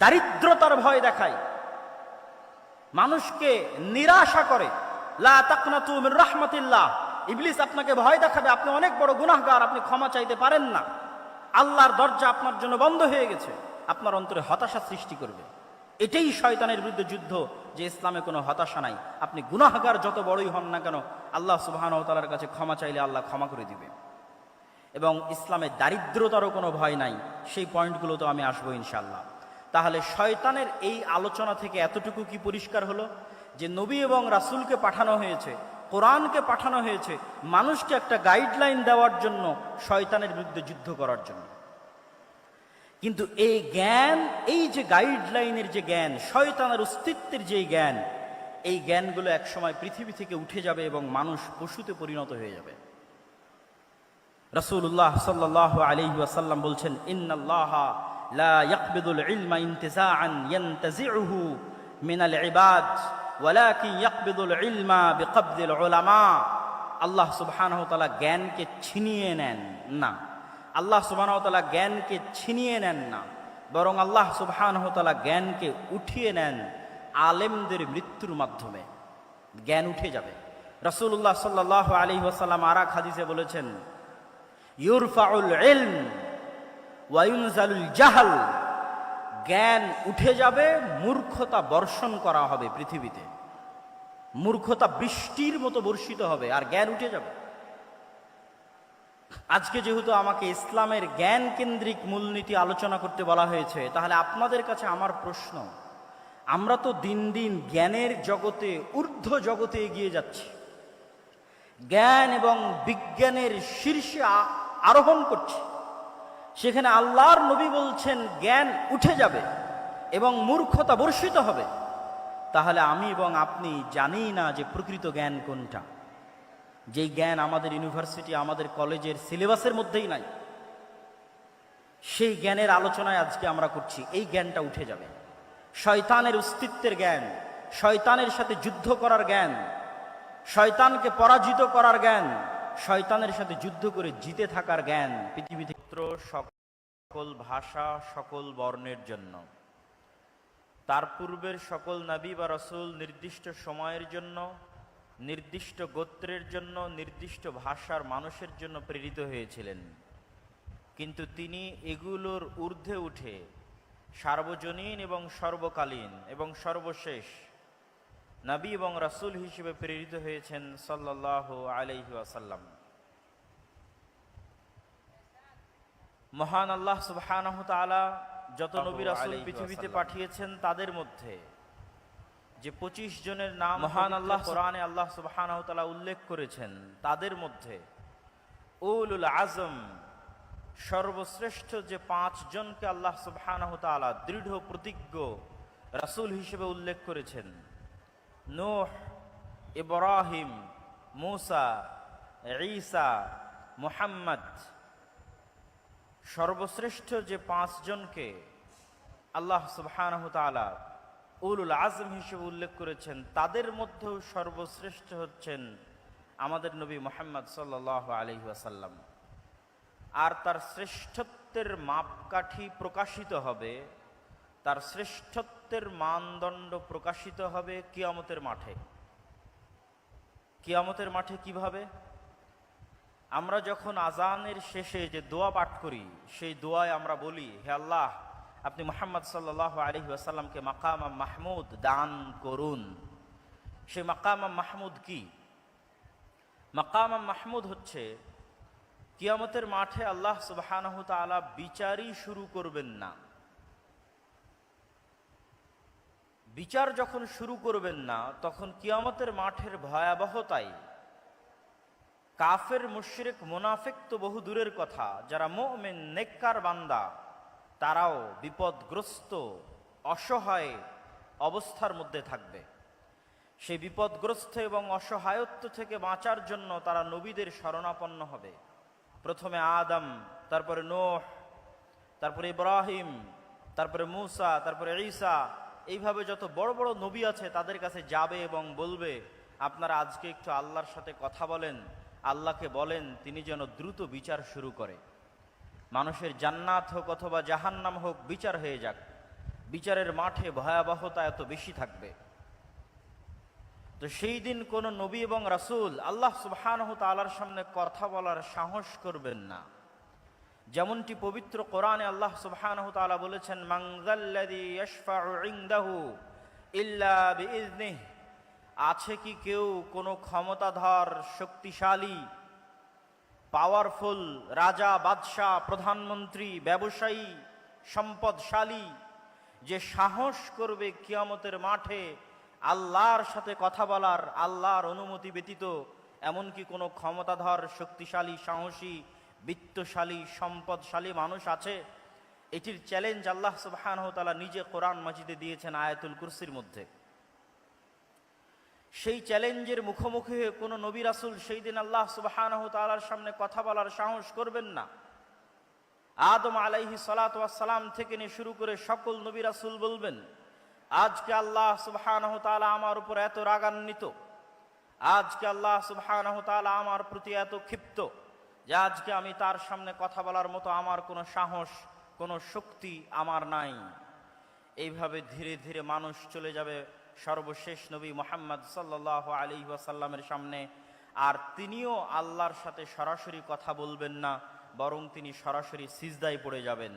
দারিদ্রতার ভয় দেখায়, মানুষকে নিরাশা করে। লা তাকনাতু মির রাহমাতিল্লাহ। ইবলিস আপনাকে ভয় দেখাবে, আপনি অনেক বড় গুনাহগার, আপনি ক্ষমা চাইতে পারেন না, আল্লাহর দরজা আপনার জন্য বন্ধ হয়ে গেছে, আপনার অন্তরে হতাশা সৃষ্টি করবে। এটাই শয়তানের বিরুদ্ধে যুদ্ধ, যে ইসলামে কোনো হতাশা নাই। আপনি গুনাহগার যত বড়ই হন না কেন, আল্লাহ সুবহানাহু ওয়া তাআলার কাছে ক্ষমা চাইলে আল্লাহ ক্ষমা করে দিবে। এবং ইসলামে দারিদ্রতারও কোনো ভয় নাই। সেই পয়েন্টগুলো তো আমি আসবো ইনশাআল্লাহ। তাহলে শয়তানের এই আলোচনা থেকে এতটুকু কি পরিষ্কার হলো যে নবী এবং রাসূলকে পাঠানো হয়েছে, কোরআনকে পাঠানো হয়েছে মানুষকে একটা গাইডলাইন দেওয়ার জন্য, শয়তানের বিরুদ্ধে যুদ্ধ করার জন্য। কিন্তু এই জ্ঞান, এই যে গাইডলাইনের যে জ্ঞান, শয়তানের অস্তিত্বের যে জ্ঞান, এই জ্ঞানগুলো একসময় পৃথিবী থেকে উঠে যাবে এবং মানুষ পশুতে পরিণত হয়ে যাবে। রাসূলুল্লাহ সাল্লাল্লাহু আলাইহি ওয়াসাল্লাম বলছেন, ইন্নাল্লাহা লা ইয়াকবিদুল ইলমা ইনতিজাআন ইয়ানতাজিউহু মিনাল ইবাদ ওয়ালাকিন ইয়াকবিদুল ইলমা বিকবদিল উলামা। আল্লাহ সুবহানাহু ওয়া তাআলা জ্ঞানকে ছিনিয়ে নেন না, আল্লাহ সুবহানাহু ওয়া তাআলা জ্ঞানকে ছিনিয়ে নেন না, বরং আল্লাহ সুবহানাহু ওয়া তাআলা জ্ঞানকে উঠিয়ে নেন আলেমদের মৃত্যুর মাধ্যমে। জ্ঞান উঠে যাবে। রাসূলুল্লাহ সাল্লাল্লাহু আলাইহি ওয়াসাল্লাম আর এক হাদিসে বলেছেন, ইউরফাউল ইলম ওয়া ইউনজালুল জাহল। জ্ঞান উঠে যাবে, মূর্খতা বর্ষণ করা হবে পৃথিবীতে, মূর্খতা বৃষ্টির মতো বর্ষিত হবে, আর জ্ঞান উঠে যাবে। আজকে যেহেতু আমাকে ইসলামের জ্ঞান কেন্দ্রিক মূলনীতি আলোচনা করতে বলা হয়েছে, তাহলে আপনাদের কাছে আমার প্রশ্ন, আমরা তো দিন দিন জ্ঞানের জগতে, ঊর্ধ্ব জগতে এগিয়ে যাচ্ছি, জ্ঞান এবং বিজ্ঞানের শীর্ষে আরোহণ করছি। সেখানে আল্লাহর নবী বলছেন জ্ঞান উঠে যাবে এবং মূর্খতা বর্ষিত হবে। তাহলে আমি এবং আপনি জানি না যে প্রকৃত জ্ঞান কোনটা, যেই জ্ঞান আমাদের ইউনিভার্সিটি, আমাদের কলেজের সিলেবাসের মধ্যেই নাই। সেই জ্ঞানের আলোচনায় আজকে আমরা করছি। এই জ্ঞানটা উঠে যাবে। শয়তানের অস্তিত্বের জ্ঞান, শয়তানের সাথে যুদ্ধ করার জ্ঞান, শয়তানকে পরাজিত করার জ্ঞান, শয়তানের সাথে যুদ্ধ করে জিতে থাকার জ্ঞান পৃথিবীতে সকল ভাষা, সকল বর্ণের জন্য। তার পূর্বের সকল নবী বা রাসূল নির্দিষ্ট সময়ের জন্য, নির্দিষ্ট গোত্রের জন্য, নির্দিষ্ট ভাষার মানুষের জন্য প্রেরিত হয়েছিলেন। কিন্তু তিনি এগুলোর ঊর্ধ্বে উঠে সার্বজনীন এবং সর্বকালীন এবং সর্বশেষ নবী এবং রাসূল হিসেবে প্রেরিত হয়েছেন সাল্লাল্লাহু আলাইহি ওয়াসাল্লাম। মহান আল্লাহ সুবহানাহু তাআলা যত নবী রাসূল পৃথিবীতে পাঠিয়েছেন, তাদের মধ্যে যে 25 জনের নাম মহান আল্লাহ কোরআনে আল্লাহ সুবহানাহু তাআলা উল্লেখ করেছেন, তাদের মধ্যে উলুল আজম, সর্বশ্রেষ্ঠ যে 5 জনকে আল্লাহ সুবহানাহু তাআলা দৃঢ় প্রতিজ্ঞ রাসূল হিসেবে উল্লেখ করেছেন, নূহ, ইব্রাহিম, মূসা, ঈসা, মুহাম্মদ, সর্বশ্রেষ্ঠ যে 5 জনকে আল্লাহ সুবহানাহু তাআলা উলুল আজম হিসেবে উল্লেখ করেছেন, তাদের মধ্যেও সর্বশ্রেষ্ঠ হচ্ছেন আমাদের নবী মুহাম্মদ সাল্লাল্লাহু আলাইহি ওয়াসাল্লাম। আর তার শ্রেষ্ঠত্বের মাপকাঠি প্রকাশিত হবে, তার শ্রেষ্ঠত্বের মানদণ্ড প্রকাশিত হবে কিয়ামতের মাঠে। কিয়ামতের মাঠে কিভাবে? আমরা যখন আজানের শেষে যে দোয়া পাঠ করি, সেই দোয়ায় আমরা বলি, হে আল্লাহ, আপনি মুহাম্মদ সাল্লাল্লাহু আলাইহি ওয়াসাল্লামকে মাকাম মাহমুদ দান করুন। সেই মাকাম মাহমুদ কি? মাকাম মাহমুদ হচ্ছে কিয়ামতের মাঠে আল্লাহ সুবহানাহু তাআলা বিচারই শুরু করবেন না। বিচার যখন শুরু করবেন না, তখন কিয়ামতের মাঠের ভয়াবহতায় কাফের, মুশরিক, মুনাফিক তো বহু দূরের কথা, যারা মুমিন নেককার বান্দা, তারাও বিপদগ্রস্ত, অসহায় অবস্থার মধ্যে থাকবে। সেই বিপদগ্রস্ত এবং অসহায়ত্ব থেকে বাঁচার জন্য তারা নবীদের শরণাপন্ন হবে। প্রথমে আদম, তারপরে নূহ, তারপরে ইব্রাহিম, তারপরে মূসা, তারপরে ঈসা, এইভাবে যত বড় বড় নবী আছে তাদের কাছে যাবে এবং বলবে, আপনারা আজকে একটু আল্লাহর সাথে কথা বলেন, আল্লাহকে বলেন তিনি যেন দ্রুত বিচার শুরু করে। মানুষের জান্নাত হোক অথবা জাহান্নাম হোক, বিচার হয়ে যাক। বিচারের মাঠে ভয়াবহতা এত বেশি থাকবে। তো সেই দিন কোন নবী এবং রাসূল আল্লাহ সুবহানাহু তাআলার সামনে কথা বলার সাহস করবেন না। যেমনটি পবিত্র কোরআনে আল্লাহ সুবহানাহু তাআলা বলেছেন, মান যাল্লাযী ইয়াশফাউ ইনদাহু ইল্লা বিইজনিহি। আছে কি কেউ কোনো ক্ষমতাধর, শক্তিশালী, পাওয়ারফুল রাজা, বাদশাহ, প্রধানমন্ত্রী, ব্যবসায়ী, সম্পদশালী, যে সাহস করবে কিয়ামতের মাঠে আল্লাহর সাথে কথা বলার, আল্লাহর অনুমতি ব্যতীত? এমনকি কোনো ক্ষমতাধর, শক্তিশালী, সাহসী, বিত্তশালী, সম্পদশালী মানুষ আছে? এটির চ্যালেঞ্জ আল্লাহ সুবহানাহু তাআলা নিজে কোরআন মাজিদে দিয়েছেন আয়াতুল কুরসির মধ্যে। সেই চ্যালেঞ্জের মুখোমুখি হয়ে কোনো নবী রাসূল সেই দিন আল্লাহ সুবহানাহু তাআলার সামনে কথা বলার সাহস করবেন না। আদম আলাইহিস সালাতু ওয়াস সালাম থেকে নিয়ে শুরু করে সকল নবী রাসূল বলবেন, আজকে আল্লাহ সুবহানাহু ওয়া তাআলা আমার উপর এত রাগান্বিত, আজকে আল্লাহ সুবহানাহু ওয়া তাআলা আমার প্রতি এত ক্ষিপ্ত যে আজকে আমি তার সামনে কথা বলার মতো আমার কোনো সাহস, কোনো শক্তি আমার নাই। এইভাবে ধীরে ধীরে মানুষ চলে যাবে সর্বশেষ নবী মুহাম্মদ সাল্লাল্লাহু আলাইহি ওয়াসাল্লামের সামনে, আর তিনিও আল্লাহর সাথে সরাসরি কথা বলবেন না, বরং তিনি সরাসরি সিজদায় পড়ে যাবেন।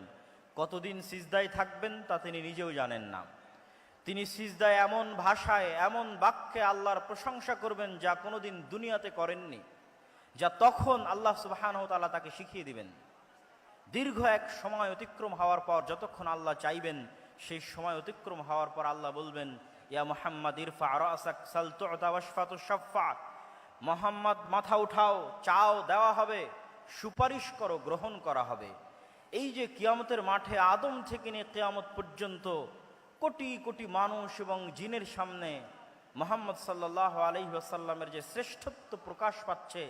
কতদিন সিজদায় থাকবেন তা তিনি নিজেও জানেন না। তিনি সিজদায় এমন ভাষায়, এমন বাক্যে আল্লাহর প্রশংসা করবেন যা কোনোদিন দুনিয়াতে করেননি, যা তখন আল্লাহ সুবহানাহু ওয়া তাআলা তাকে শিখিয়ে দিবেন। দীর্ঘ এক সময় অতিক্রম হওয়ার পর, যতক্ষণ আল্লাহ চাইবেন সেই সময় অতিক্রম হওয়ার পর আল্লাহ বলবেন, ইয়া মুহাম্মদ ইরফা রাসাক সাল তু'তা ওয়াশফা তুশফা, মুহাম্মদ মাথা উঠাও, চাও দেওয়া হবে, সুপারিশ করো গ্রহণ করা হবে। এই যে কিয়ামতের মাঠে আদম থেকে নিয়ে কিয়ামত পর্যন্ত কোটি কোটি মানুষ এবং জিনের সামনে মুহাম্মদ সাল্লাল্লাহু আলাইহি ওয়াসাল্লামের যে শ্রেষ্ঠত্ব প্রকাশ পাচ্ছে,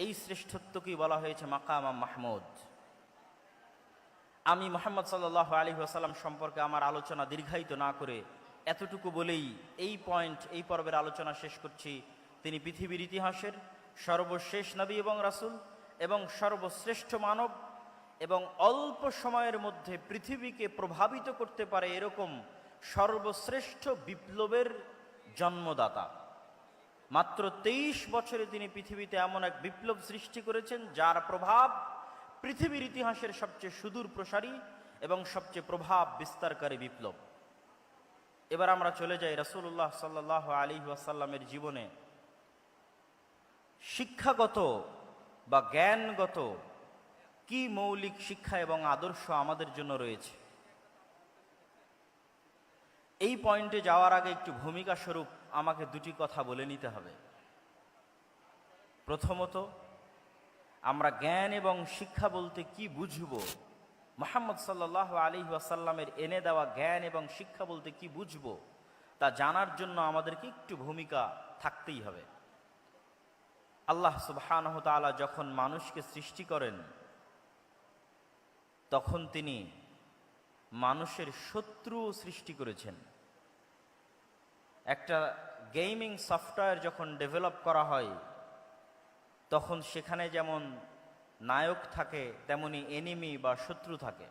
এই শ্রেষ্ঠত্বকেই বলা হয়েছে মাকাম মাহমুদ। আমি মুহাম্মদ সাল্লাল্লাহু আলাইহি ওয়াসাল্লাম সম্পর্কে আমার আলোচনা দীর্ঘায়িত না করে এতটুকু বলেই এই পর্বের আলোচনা শেষ করছি। তিনি পৃথিবীর ইতিহাসের সর্বশেষ নবী এবং রাসূল এবং সর্বশ্রেষ্ঠ মানব, এবং অল্প সময়ের মধ্যে পৃথিবীকে প্রভাবিত করতে পারে এরকম সর্বশ্রেষ্ঠ বিপ্লবের জন্মদাতা। মাত্র 23 বছরে তিনি পৃথিবীতে এমন এক বিপ্লব সৃষ্টি করেছেন যার প্রভাব পৃথিবীর ইতিহাসের সবচেয়ে সুদূর প্রসারী এবং সবচেয়ে প্রভাব বিস্তারকারী বিপ্লব। এবার আমরা চলে যাই রাসূলুল্লাহ সাল্লাল্লাহু আলাইহি ওয়াসাল্লামের জীবনে শিক্ষাগত বা জ্ঞানগত কি মৌলিক শিক্ষা এবং আদর্শ আমাদের জন্য রয়েছে। এই পয়েন্টে যাওয়ার আগে একটু ভূমিকা স্বরূপ আমাকে দুটি কথা বলে নিতে হবে। প্রথমত, আমরা জ্ঞান এবং শিক্ষা বলতে কি বুঝব, মুহাম্মদ সাল্লাল্লাহু আলাইহি ওয়াসাল্লামের এনে দেওয়া জ্ঞান এবং শিক্ষা বলতে কি বুঝব, তা জানার জন্য আমাদেরকে একটু ভূমিকা থাকতেই হবে। আল্লাহ সুবহানাহু ওয়া তাআলা যখন মানুষকে সৃষ্টি করেন, তখন তিনি মানুষের শত্রু সৃষ্টি করেছেন। একটা গেমিং সফটওয়্যার যখন ডেভেলপ করা হয়, তখন সেখানে যেমন নায়ক থাকে তেমনি এনিমি বা শত্রু থাকে।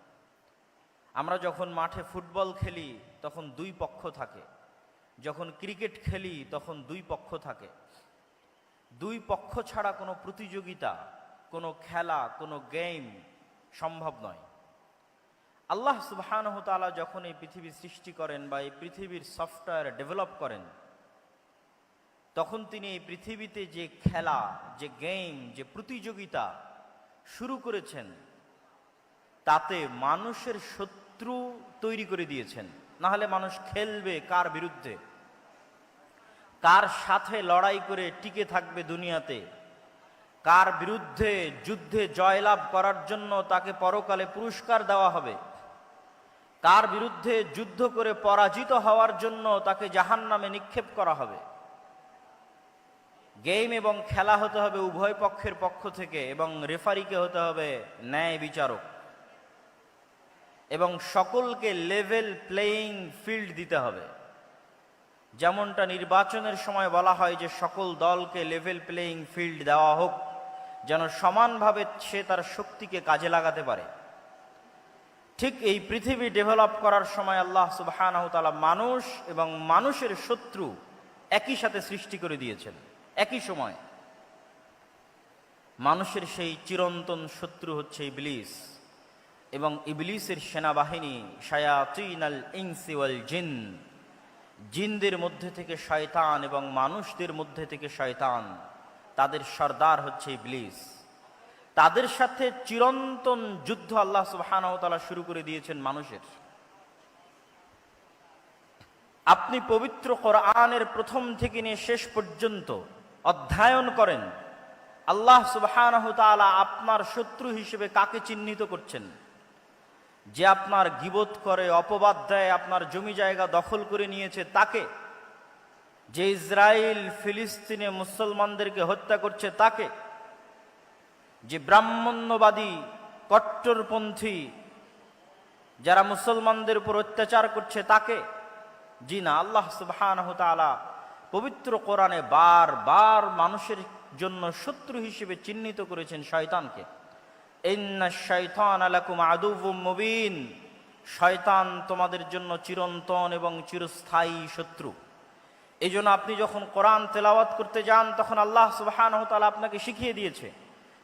আমরা যখন মাঠে ফুটবল খেলি তখন দুই পক্ষ থাকে, যখন ক্রিকেট খেলি তখন দুই পক্ষ থাকে। দুই পক্ষ ছাড়া কোনো প্রতিযোগিতা, কোনো খেলা, কোনো গেম সম্ভব নয়। আল্লাহ সুবহানাহু ওয়া তাআলা যখন এই পৃথিবী সৃষ্টি করেন বা এই পৃথিবীর সফটওয়্যার ডেভেলপ করেন, তখন তিনি এই পৃথিবীতে যে খেলা, যে গেম, যে প্রতিযোগিতা শুরু করেছেন, তাতে মানুষের শত্রু তৈরি করে দিয়েছেন। না হলে মানুষ খেলবে কার বিরুদ্ধে, কার সাথে লড়াই করে টিকে থাকবে দুনিয়াতে, কার বিরুদ্ধে যুদ্ধে জয়লাভ করার জন্য তাকে পরকালে পুরস্কার দেওয়া হবে, কার বিরুদ্ধে যুদ্ধ করে পরাজিত হওয়ার জন্য তাকে জাহান্নামে নিক্ষেপ করা হবে। গেম এবং খেলা হতে হবে উভয় পক্ষের পক্ষ থেকে, এবং রেফারিকে হতে হবে ন্যায় বিচারক, এবং সকলকে লেভেল প্লেয়িং ফিল্ড দিতে হবে। যেমনটা নির্বাচনের সময় বলা হয় যে সকল দলকে লেভেল প্লেয়িং ফিল্ড দেওয়া হোক, যেন সমানভাবে সে তার শক্তিকে কাজে লাগাতে পারে। ঠিক এই পৃথিবী ডেভেলপ করার সময় আল্লাহ সুবহানাহু ওয়া তাআলা মানুষ এবং মানুষের শত্রু একই সাথে সৃষ্টি করে দিয়েছেন। একই সময় মানুষের সেই চিরন্তন শত্রু হচ্ছে ইবলিস, এবং ইবলিসের সেনাবাহিনী শায়াতিনাল ইনসি ওয়াল জিন, জিনদের মধ্যে থেকে শয়তান এবং মানুষদের মধ্যে থেকে শয়তান, তাদের সর্দার হচ্ছে ইবলিস। তাদের সাথে চিরন্তন যুদ্ধ আল্লাহ সুবহানাহু ওয়া তাআলা শুরু করে দিয়েছেন মানুষের। আপনি পবিত্র কোরআনের প্রথম থেকে নিয়ে শেষ পর্যন্ত অধ্যয়ন করেন, আল্লাহ সুবহানাহু ওয়া তাআলা আপনার শত্রু হিসেবে কাকে চিহ্নিত করছেন। যে আপনার গীবত করে, অপবাদ দেয়, আপনার জমি জায়গা দখল করে নিয়েছে তাকে, যে ইসরায়েল ফিলিস্তিনে মুসলমানদেরকে হত্যা করছে তাকে, যে ব্রাহ্মণ্যবাদী কট্টরপন্থী যারা মুসলমানদের উপর অত্যাচার করছে তাকে? জি না, আল্লাহ সুবহানাহু ওয়া তাআলা পবিত্র কোরআনে বারবার মানুষের জন্য শত্রু হিসেবে চিহ্নিত করেছেন শয়তানকে। ইন্নাশ শাইতানা লাকুম আদুউম মুবিন, শয়তান তোমাদের জন্য চিরন্তন এবং চিরস্থায়ী শত্রু। এই জন্য আপনি যখন কোরআন তেলাওয়াত করতে যান তখন আল্লাহ সুবহানাহু ওয়া তাআলা আপনাকে শিখিয়ে দিয়েছে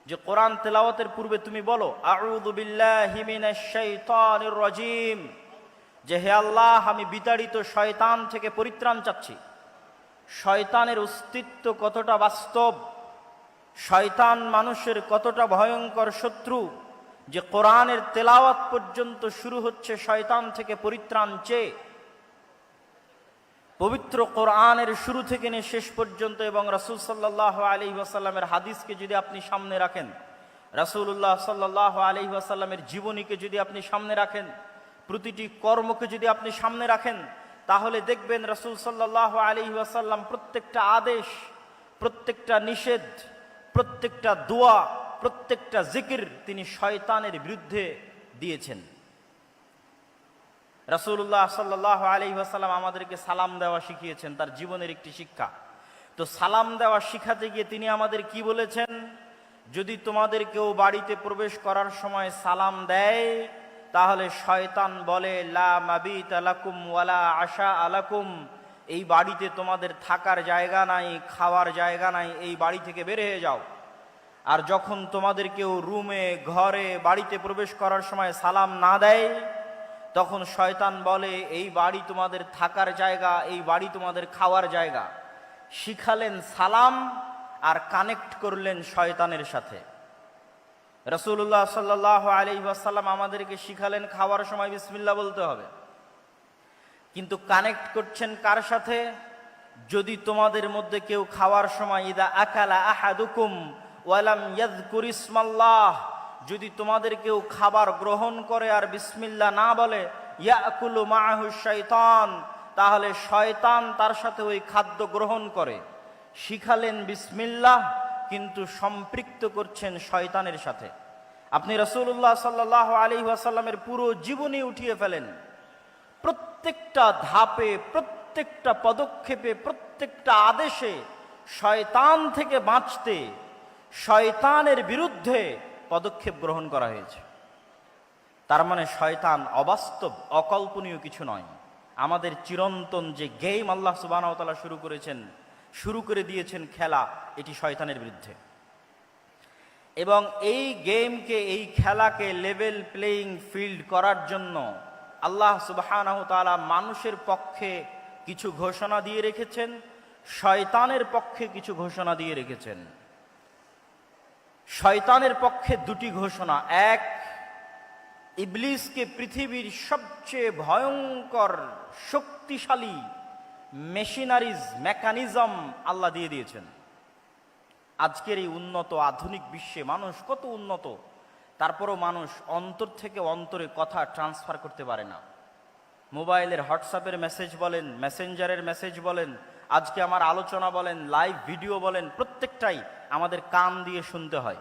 যে কোরআন তেলাওয়াতের পূর্বে তুমি বলো আউযু বিল্লাহি মিনাশ শাইতানির রাজিম, যে হে আল্লাহ আমি বিতাড়িত শয়তান থেকে পরিত্রাণ চাচ্ছি। শয়তানের অস্তিত্ব কতটা বাস্তব, শয়তান মানুষের কতটা ভয়ঙ্কর শত্রু, যে কোরআনের তেলাওয়াত পর্যন্ত শুরু হচ্ছে শয়তান থেকে পরিত্রাণ চেয়ে। পবিত্র কোরআনের শুরু থেকে নিয়ে শেষ পর্যন্ত এবং রাসূল সাল্লাল্লাহু আলাইহি ওয়াসাল্লামের হাদিসকে যদি আপনি সামনে রাখেন, রাসূলুল্লাহ সাল্লাল্লাহু আলাইহি ওয়াসাল্লামের জীবনীকে যদি আপনি সামনে রাখেন, প্রতিটি কর্মকে যদি আপনি সামনে রাখেন, তাহলে দেখবেন রাসূল সাল্লাল্লাহু আলাইহি ওয়াসাল্লাম প্রত্যেকটা আদেশ, প্রত্যেকটা নিষেধ, প্রত্যেকটা দোয়া, প্রত্যেকটা জিকির তিনি শয়তানের বিরুদ্ধে দিয়েছেন। রাসূলুল্লাহ সাল্লাল্লাহু আলাইহি ওয়াসাল্লাম আমাদেরকে সালাম দেওয়া শিখিয়েছেন, তার জীবনের একটি শিক্ষা। তো সালাম দেওয়া শিখাতে গিয়ে তিনি আমাদের কি বলেছেন? যদি তোমাদের কেউ বাড়িতে প্রবেশ করার সময় সালাম দেয়, তাহলে শয়তান বলে লা মাবিতা লাকুম ওয়ালা আশা আলাকুম, এই বাড়িতে তোমাদের থাকার জায়গা নাই, খাওয়ার জায়গা নাই, এই বাড়ি থেকে বের হয়ে যাও। আর যখন তোমাদের কেউ রুমে, ঘরে, বাড়িতে প্রবেশ করার সময় সালাম না দেয়, তখন শয়তান বলে এই বাড়ি তোমাদের থাকার জায়গা, এই বাড়ি তোমাদের খাওয়ার জায়গা। শিখালেন সালাম আর কানেক্ট করলেন শয়তানের সাথে। রাসূলুল্লাহ সাল্লাল্লাহু আলাইহি ওয়াসাল্লাম আমাদেরকে শিখালেন খাওয়ার সময় বিসমিল্লাহ বলতে হবে, কিন্তু কানেক্ট করছেন কার সাথে? যদি তোমাদের মধ্যে কেউ খাওয়ার সময় ইদা আকালা আহাদুকুম ওয়ালাম ইয়াযকুর ইসমাল্লাহ, যদি তোমাদের কেউ খাবার গ্রহণ করে আর বিসমিল্লাহ না বলে, ইয়াকুলু মাআহু শাইতান, তাহলে শয়তান তার সাথে ওই খাদ্য গ্রহণ করে। শিখালেন বিসমিল্লাহ, কিন্তু সম্পৃক্ত করছেন শয়তানের সাথে। আপনি রাসূলুল্লাহ সাল্লাল্লাহু আলাইহি ওয়াসাল্লামের পুরো জীবনী উঠিয়ে ফেলেন, প্রত্যেকটা ধাপে, প্রত্যেকটা পদক্ষেপে, প্রত্যেকটা আদেশে শয়তান থেকে বাঁচতে, শয়তানের বিরুদ্ধে পদক্ষেপ গ্রহণ করা হয়েছে। তার মানে শয়তান অবাস্তব, অকল্পনীয় কিছু নয়। আমাদের চিরন্তন যে গেম আল্লাহ সুবহানাহু ওয়া তাআলা শুরু করে দিয়েছেন খেলা, এটি শয়তানের বিরুদ্ধে। এবং এই গেমকে, এই খেলাকে লেভেল প্লেয়িং ফিল্ড করার জন্য আল্লাহ সুবহানাহু ওয়া তাআলা মানুষের পক্ষে কিছু ঘোষণা দিয়ে রেখেছেন, শয়তানের পক্ষে কিছু ঘোষণা দিয়ে রেখেছেন। শয়তানের পক্ষে দুটি ঘোষণা। এক, ইবলিসকে পৃথিবীর সবচেয়ে ভয়ঙ্কর শক্তিশালী মেকানিজম আল্লাহ দিয়ে দিয়েছেন। আজকের এই উন্নত আধুনিক বিশ্বে মানুষ কত উন্নত, তারপরও মানুষ অন্তর থেকে অন্তরে কথা ট্রান্সফার করতে পারে না। মোবাইলের হোয়াটসঅ্যাপের মেসেজ বলেন, মেসেঞ্জারের মেসেজ বলেন, আজকে আমার আলোচনা বলেন, লাইভ ভিডিও বলেন, প্রত্যেকটাই আমাদের কান দিয়ে শুনতে হয়।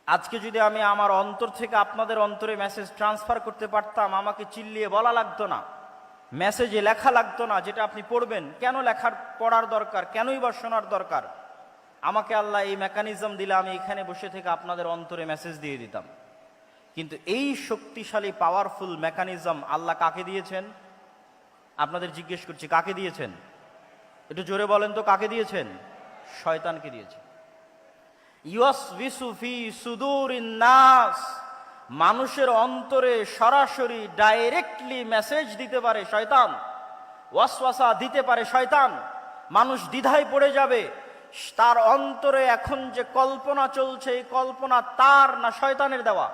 আজকে যদি আমি আমার অন্তর থেকে আপনাদের অন্তরে মেসেজ ট্রান্সফার করতে পারতাম, আমাকে চিল্লিয়ে বলা লাগতো না, মেসেজে লেখা লাগতো না যেটা আপনি পড়বেন। কেন পড়ার দরকার? কেনই বা শোনার দরকার? আমাকে আল্লাহ এই মেকানিজম দিলে আমি এখানে বসে থেকে আপনাদের অন্তরে মেসেজ দিয়ে দিতাম। কিন্তু এই শক্তিশালী পাওয়ারফুল মেকানিজম আল্লাহ কাকে দিয়েছেন? আপনাদের জিজ্ঞেস করছি, কাকে দিয়েছেন? একটু জোরে বলেন তো, কাকে দিয়েছেন? শয়তানকে দিয়েছেন। ইউসবিসু ফি সুদুরিন নাস, মানুষের অন্তরে সরাসরি ডাইরেক্টলি মেসেজ দিতে পারে শয়তান, ওয়াসওয়াসা দিতে পারে শয়তান। মানুষ দ্বিধায় পড়ে যাবে, তার অন্তরে এখন যে কল্পনা চলছে, এই কল্পনা তার না শয়তানের দেওয়া,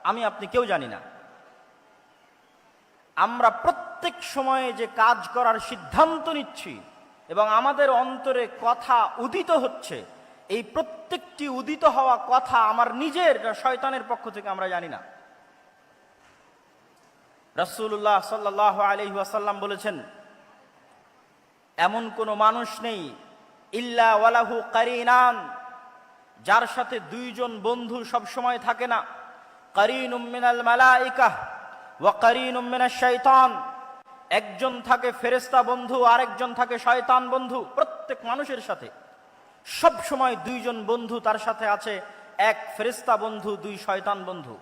আমি আপনি কেউ জানি না। আমরা প্রত্যেক সময়ে যে কাজ করার সিদ্ধান্ত নিচ্ছি এবং আমাদের অন্তরে কথা উদিত হচ্ছে, এই প্রত্যেকটি উদিত হওয়া কথা আমার নিজের না শয়তানের পক্ষ থেকে আমরা জানি না। রাসূলুল্লাহ সাল্লাল্লাহু আলাইহি ওয়াসাল্লাম বলেছেন, এমন কোন মানুষ নেই ইল্লা ওয়ালাহু কারিনান যার সাথে দুইজন বন্ধু সব সময় থাকে না। কারিনুম মিনাল মালাইকা ওয়া কারিনুম মিনাশ শাইতান, একজন থাকে ফেরেশতা বন্ধু, আরেকজন থাকে শয়তান বন্ধু। প্রত্যেক মানুষের সাথে সব সময় দুইজন বন্ধু তার সাথে আছে, এক ফেরেশতা বন্ধু, দুই শয়তান বন্ধু।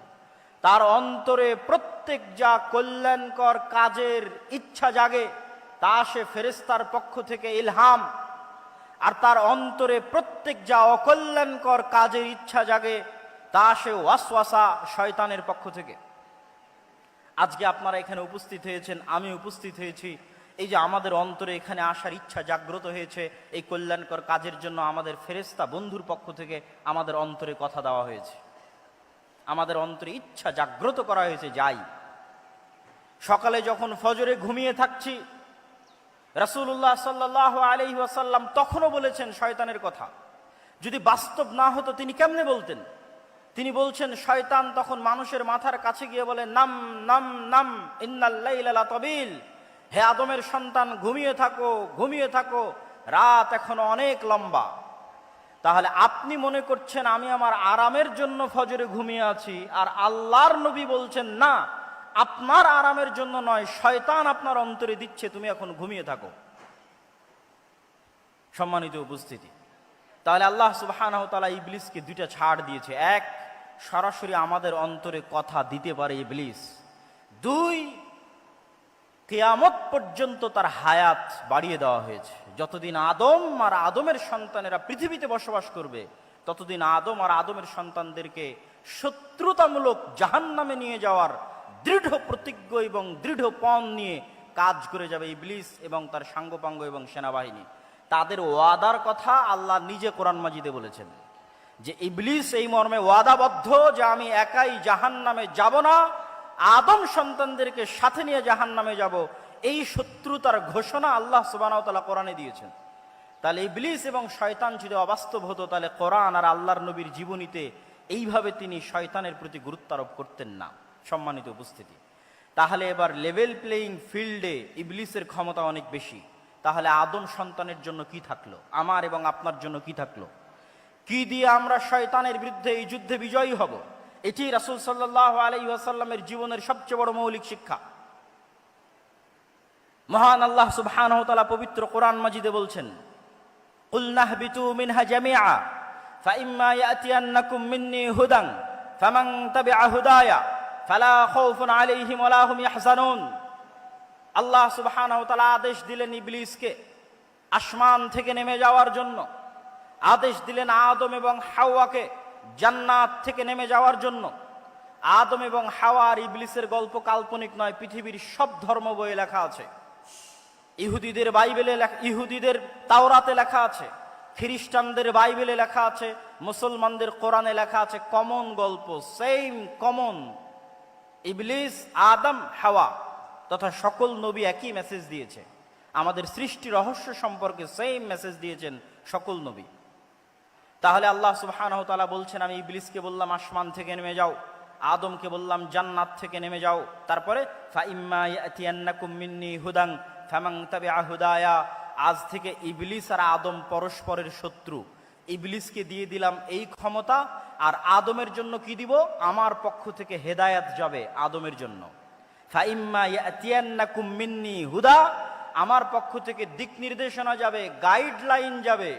তার অন্তরে প্রত্যেক যা কল্যাণকর কাজের ইচ্ছা জাগে তা সে ফেরেশতার পক্ষ থেকে ইলহাম, আর তার অন্তরে প্রত্যেক যা অকল্যাণকর কাজের ইচ্ছা জাগে তা সে ওয়াসওয়াসা, শয়তানের পক্ষ থেকে। আজকে আপনারা এখানে উপস্থিত হয়েছেন, আমি উপস্থিত হয়েছি, এই যে আমাদের অন্তরে এখানে আসার ইচ্ছা জাগ্রত হয়েছে, এই কল্যাণকর কাজের জন্য আমাদের ফেরেশতা বন্ধুর পক্ষ থেকে আমাদের অন্তরে কথা দেওয়া হয়েছে, আমাদের অন্তরে ইচ্ছা জাগ্রত করা হয়েছে। যাই সকালে যখন ফজরে ঘুমিয়ে থাকছি, রাসূলুল্লাহ সাল্লাল্লাহু আলাইহি ওয়াসাল্লাম তখনও বলেছেন শয়তানের কথা। যদি বাস্তব না হতো তিনি কেমনে বলতেন? তিনি বলছেন শয়তান তখন মানুষের মাথার কাছে গিয়ে বলে, নাম নাম নাম ইন্নাল লাইলা লাতাবিল, হে আদমের সন্তান ঘুমিয়ে থাকো, ঘুমিয়ে থাকো, রাত এখনো অনেক লম্বা। তাহলে আপনি মনে করছেন আমি আমার আরামের জন্য ফজরে ঘুমিয়ে আছি, আর আল্লাহর নবী বলছেন না, আপনার আরামের জন্য নয়, শয়তান আপনার অন্তরে দিচ্ছে তুমি এখন ঘুমিয়ে থাকো। সম্মানিত উপস্থিতি, তাহলে আল্লাহ সুবহানাহু ওয়া তাআলা ইবলিসকে দুইটা ছাড় দিয়েছে। এক, সরাসরি আমাদের অন্তরে কথা দিতে পারে ইবলিস। দুই, কিয়ামত পর্যন্ত তার হায়াত বাড়িয়ে দেওয়া হয়েছে। যতদিন আদম আর আদমের সন্তানেরা পৃথিবীতে বসবাস করবে, ততদিন আদম আর আদমের সন্তানদেরকে শত্রুতামূলক জাহান্নামে নিয়ে যাওয়ার দৃঢ় প্রতিজ্ঞ এবং দৃঢ় পণ নিয়ে কাজ করে যাবে ইবলিস এবং তার সাঙ্গপাঙ্গ এবং সেনাবাহিনী। তাদের ওয়াদার কথা আল্লাহ নিজে কোরআন মাজিদে বলেছেন যে ইবলিস এই মর্মে ওয়াদাবদ্ধ যে আমি একাই জাহান্নামে যাব না, আদম সন্তানদেরকে সাথে নিয়ে জাহান্নামে যাব। এই শত্রুতার ঘোষণা আল্লাহ সুবহানাহু ওয়া তাআলা কোরআনে দিয়েছেন। তাহলে ইবলিস এবং শয়তান যদি অবাস্তব হতো, তাহলে কোরআন আর আল্লাহর নবীর জীবনীতে এইভাবে তিনি শয়তানের প্রতি গুরুত্ব আরোপ করতেন না। সম্মানিত উপস্থিতি, তাহলে এবার লেভেল প্লেয়িং ফিল্ডে ইবলিসের ক্ষমতা অনেক বেশি। তাহলে আদম সন্তানের জন্য কি থাকলো, আমার এবং আপনার জন্য কি থাকলো? কি দিয়ে আমরা শয়তানের বিরুদ্ধে এই যুদ্ধে বিজয়ী হব? এটি রাসূল সাল্লাল্লাহু আলাইহি ওয়াসাল্লামের জীবনের সবচেয়ে বড় মৌলিক শিক্ষা। মহান আল্লাহ সুবহানাহু ওয়া তাআলা পবিত্র কোরআন মাজিদে বলছেন, কুল নাহবিতু মিনহা জামিআ ফাইম্মা ইয়াতিয়ান্নাকুম মিন্নী হুদান ফামান তাবিআ হুদায়া ফালা খাউফুন আলাইহিম ওয়ালা হুম ইয়াহজানুন। আল্লাহ সুবহানাহু ওয়া তাআলা আদেশ দিলেন ইবলিসকে আসমান থেকে নেমে যাওয়ার জন্য, আদেশ দিলেন আদম এবং হাওয়াকে জান্নাত থেকে নেমে যাওয়ার জন্য। আদম এবং হাওয়া আর ইবলিসের গল্প কাল্পনিক নয়, পৃথিবীর সব ধর্ম বইয়ে লেখা আছে। ইহুদিদের বাইবেলে, ইহুদিদের তাওরাতে লেখা আছে, খ্রিস্টানদের বাইবেলে লেখা আছে, মুসলমানদের কোরআনে লেখা আছে। কমন গল্প, সেম কমন। ইবলিস, আদম, হাওয়া তথা সকল নবী একই মেসেজ দিয়েছে। আমাদের সৃষ্টি রহস্য সম্পর্কে সেম মেসেজ দিয়েছেন সকল নবী। তাহলে আল্লাহ সুবহানাহু ওয়া তাআলা বলছেন, আমি ইবলিসকে বললাম আসমান থেকে নেমে যাও, আদমকে বললাম জান্নাত থেকে নেমে যাও। তারপরে ফাইম্মা ইয়াতিয়ান্নাকুম মিন্নী হুদান ফামান তাবিআ হুদায়া, আজ থেকে ইবলিস আর আদম পরস্পরের শত্রু। ইবলিসকে দিয়ে দিলাম এই ক্ষমতা, আর আদমের জন্য কি দিব? আমার পক্ষ থেকে হেদায়েত যাবে আদমের জন্য। ফাইম্মা ইয়াতিয়ান্নাকুম মিন্নী হুদা, আমার পক্ষ থেকে দিক নির্দেশনা যাবে, গাইডলাইন যাবে,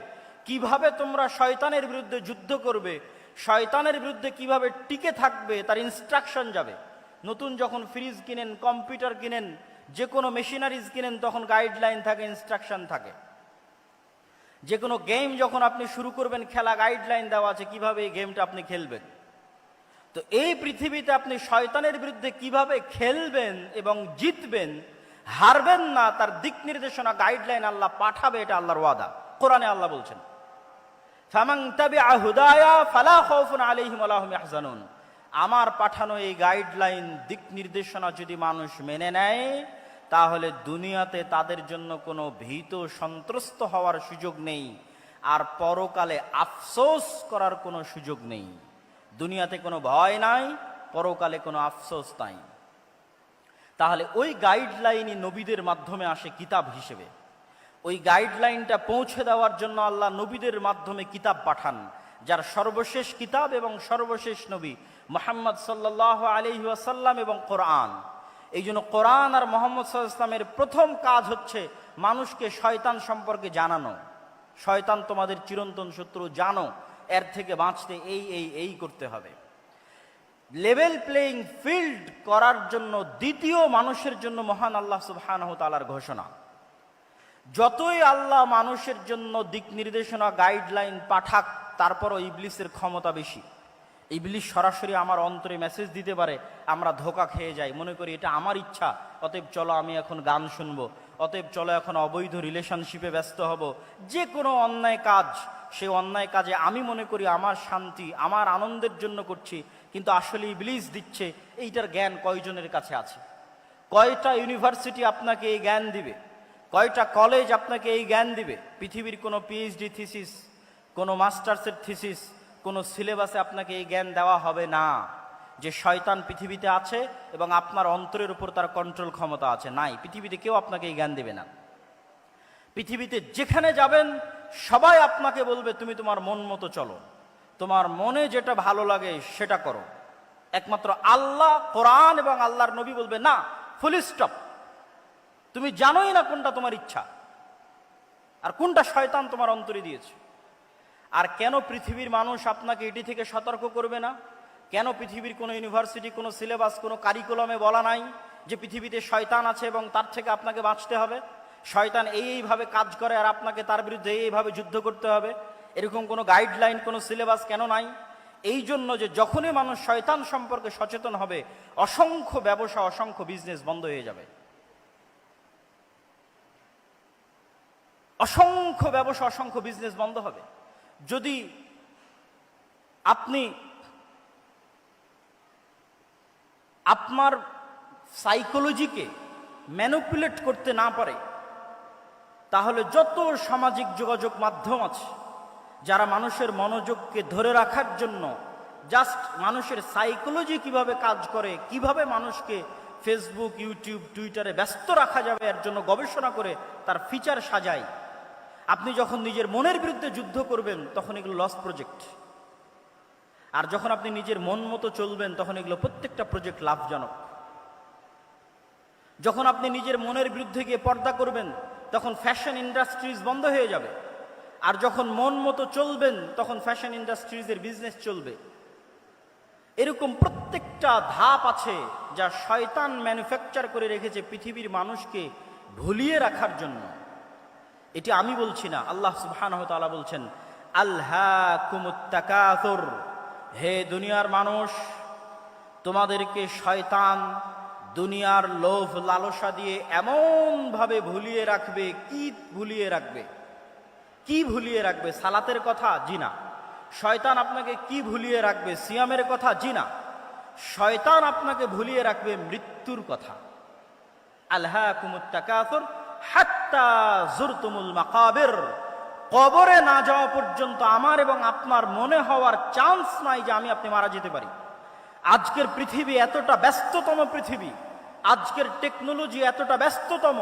কিভাবে তোমরা শয়তানের বিরুদ্ধে যুদ্ধ করবে, শয়তানের বিরুদ্ধে কিভাবে টিকে থাকবে তার ইনস্ট্রাকশন যাবে। নতুন যখন ফ্রিজ কিনেন, কম্পিউটার কিনেন, যে কোনো মেশিনারিজ কিনেন, তখন গাইডলাইন থাকে, ইনস্ট্রাকশন থাকে। যে কোনো গেম যখন আপনি শুরু করবেন খেলা, গাইডলাইন দেওয়া আছে কিভাবে এই গেমটা আপনি খেলবেন। তো এই পৃথিবীতে আপনি শয়তানের বিরুদ্ধে কিভাবে খেলবেন এবং জিতবেন, হারবেন না, তার দিক নির্দেশনা, গাইডলাইন আল্লাহ পাঠাবে। এটা আল্লাহর ওয়াদা, কোরআনে আল্লাহ বলছেন, ফামান তাবিআ হুদায়া ফালা খাউফুন আলাইহিম ওয়ালা হুম ইয়াহজানুন। আমার পাঠানো এই গাইডলাইন, দিক নির্দেশনা যদি মানুষ মেনে নেয়, তাহলে দুনিয়াতে তাদের জন্য কোনো ভীত সন্ত্রস্ত হওয়ার সুযোগ নেই, আর পরকালে আফসোস করার কোনো সুযোগ নেই। দুনিয়াতে কোনো ভয় নাই, পরকালে কোনো আফসোস নাই। তাহলে ওই গাইডলাইনই নবীদের মাধ্যমে আসে কিতাব হিসেবে। ওই গাইডলাইনটা পৌঁছে দেওয়ার জন্য আল্লাহ নবীদের মাধ্যমে কিতাব পাঠান, যার সর্বশেষ কিতাব এবং সর্বশেষ নবী মুহাম্মদ সাল্লাল্লাহু আলাইহি ওয়াসাল্লাম এবং কোরআন। এই জন্য কোরআন আর মুহাম্মদ সাল্লাল্লাহু আলাইহি ওয়াসাল্লামের প্রথম কাজ হচ্ছে মানুষকে শয়তান সম্পর্কে জানানো। শয়তান তোমাদের চিরন্তন শত্রু, জানো, এর থেকে বাঁচতে এই করতে হবে। লেভেল প্লেইং ফিল্ড করার জন্য দ্বিতীয় মানুষের জন্য মহান আল্লাহ সুবহানাহু ওয়া তাআলার ঘোষণা। যতই আল্লাহ মানুষের জন্য দিক নির্দেশনা গাইডলাইন পাঠাক, তারপরও ইবলিসের ক্ষমতা বেশি। ইবলিস সরাসরি আমার অন্তরে মেসেজ দিতে পারে, আমরা ধোঁকা খেয়ে যাই, মনে করি এটা আমার ইচ্ছা, অতএব চলো আমি এখন গান শুনবো, অতএব চলো এখন অবৈধ রিলেশনশিপে ব্যস্ত হব। যে কোনো অন্যায় কাজ, সেই অন্যায় কাজে আমি মনে করি আমার শান্তি, আমার আনন্দের জন্য করছি, কিন্তু আসলে ইবলিস দিচ্ছে। এইটার জ্ঞান কয়জনের কাছে আছে? কয়টা ইউনিভার্সিটি আপনাকে এই জ্ঞান দিবে? কয়টা কলেজ আপনাকে এই জ্ঞান দিবে? পৃথিবীর কোনো পিএইচডি থিসিস, কোনো মাস্টার্সের থিসিস, কোনো সিলেবাসে আপনাকে এই জ্ঞান দেওয়া হবে না যে শয়তান পৃথিবীতে আছে এবং আপনার অন্তরের উপর তার কন্ট্রোল ক্ষমতা আছে। নাই, পৃথিবীতে কেউ আপনাকে এই জ্ঞান দেবে না। পৃথিবীতে যেখানে যাবেন সবাই আপনাকে বলবে তুমি তোমার মন মতো চলো, তোমার মনে যেটা ভালো লাগে সেটা করো। একমাত্র আল্লাহ, কোরআন এবং আল্লাহর নবী বলবে না, ফুল স্টপ। তুমি জানোই না কোনটা তোমার ইচ্ছা আর কোনটা শয়তান তোমার অন্তরে দিয়েছে। আর কেন পৃথিবীর মানুষ আপনাকে এটি থেকে সতর্ক করবে না? কেন পৃথিবীর কোনো ইউনিভার্সিটি, কোনো সিলেবাস, কোনো কারিকুলামে বলা নাই যে পৃথিবীতে শয়তান আছে এবং তার থেকে আপনাকে বাঁচতে হবে? শয়তান এইভাবে কাজ করে আর আপনাকে তার বিরুদ্ধে এইভাবে যুদ্ধ করতে হবে, এরকম কোনো গাইডলাইন, কোনো সিলেবাস কেন নাই? এই জন্য যে যখনই মানুষ শয়তান সম্পর্কে সচেতন হবে, অসংখ্য ব্যবসা, অসংখ্য বিজনেস বন্ধ হয়ে যাবে। অসংখ্য ব্যবসা, অসংখ্য বিজনেস বন্ধ হবে যদি আপনি আপনার সাইকোলজিকে ম্যানিপুলেট করতে না পারে। তাহলে যত সামাজিক যোগাযোগ মাধ্যম আছে যারা মানুষের মনোযোগকে ধরে রাখার জন্য জাস্ট মানুষের সাইকোলজি কিভাবে কাজ করে, কিভাবে মানুষকে ফেসবুক, ইউটিউব, টুইটারে ব্যস্ত রাখা যাবে এর জন্য গবেষণা করে তার ফিচার সাজায়। আপনি যখন নিজের মনের বিরুদ্ধে যুদ্ধ করবেন তখন এগুলো লস প্রজেক্ট, আর যখন আপনি নিজের মন মতো চলবেন তখন এগুলো প্রত্যেকটা প্রজেক্ট লাভজনক। যখন আপনি নিজের মনের বিরুদ্ধে গিয়ে পর্দা করবেন তখন ফ্যাশন ইন্ডাস্ট্রিজ বন্ধ হয়ে যাবে, আর যখন মন মতো চলবেন তখন ফ্যাশন ইন্ডাস্ট্রিজের বিজনেস চলবে। এরকম প্রত্যেকটা ধাপ আছে যা শয়তান ম্যানুফ্যাকচার করে রেখেছে পৃথিবীর মানুষকে ভুলিয়ে রাখার জন্য। এটি আমি বলছি না, আল্লাহ সুবহানাহু ওয়া তাআলা বলছেন, আলহাকুমুত তাকাসুর, হে দুনিয়ার মানুষ, তোমাদেরকে শয়তান দুনিয়ার লোভ লালসা দিয়ে এমন ভাবে ভুলিয়ে রাখবে। কি ভুলিয়ে রাখবে? কি ভুলিয়ে রাখবে? সালাতের কথা? জি না। শয়তান আপনাকে কি ভুলিয়ে রাখবে? সিয়ামের কথা? জি না। শয়তান আপনাকে ভুলিয়ে রাখবে মৃত্যুর কথা। আলহাকুমুত তাকাসুর হাত্তা যুরতুমুল মাকাবির, কবরে না যাওয়া পর্যন্ত আমার এবং আপনার মনে হওয়ার চান্স নাই যে আমি আপনি মারা যেতে পারি। আজকের পৃথিবী এতটা ব্যস্ততম পৃথিবী, আজকের টেকনোলজি এতটা ব্যস্ততম,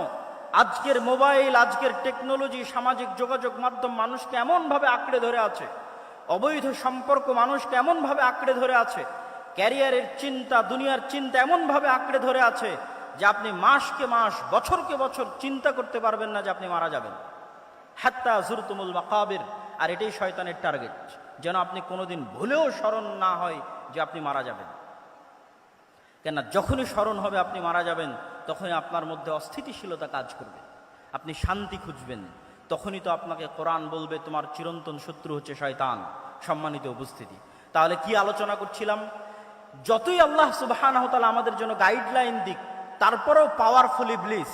আজকের মোবাইল, আজকের টেকনোলজি, সামাজিক যোগাযোগ মাধ্যম মানুষকে এমনভাবে আঁকড়ে ধরে আছে, অবৈধ সম্পর্ক মানুষকে এমনভাবে আঁকড়ে ধরে আছে, ক্যারিয়ারের চিন্তা, দুনিয়ার চিন্তা এমনভাবে আঁকড়ে ধরে আছে যে আপনি মাসকে মাস, বছরকে বছর চিন্তা করতে পারবেন না যে আপনি মারা যাবেন। হাত্তা যুরতুমুল মাকাবির, আর এটাই শয়তানের টার্গেট, যেন আপনি কোনোদিন ভুলেও স্মরণ না হয় যে আপনি মারা যাবেন। কেননা যখনই স্মরণ হবে আপনি মারা যাবেন তখনই আপনার মধ্যে অস্থিতিশীলতা কাজ করবে, আপনি শান্তি খুঁজবেন। তখনই তো আপনাকে কোরআন বলবে তোমার চিরন্তন শত্রু হচ্ছে শয়তান। সম্মানিত উপস্থিতি, তাহলে কি আলোচনা করছিলাম? যতই আল্লাহ সুবহানাহু ওয়া তাআলা আমাদের জন্য গাইডলাইন দিক, তারপরেও পাওয়ারফুল ইবলিস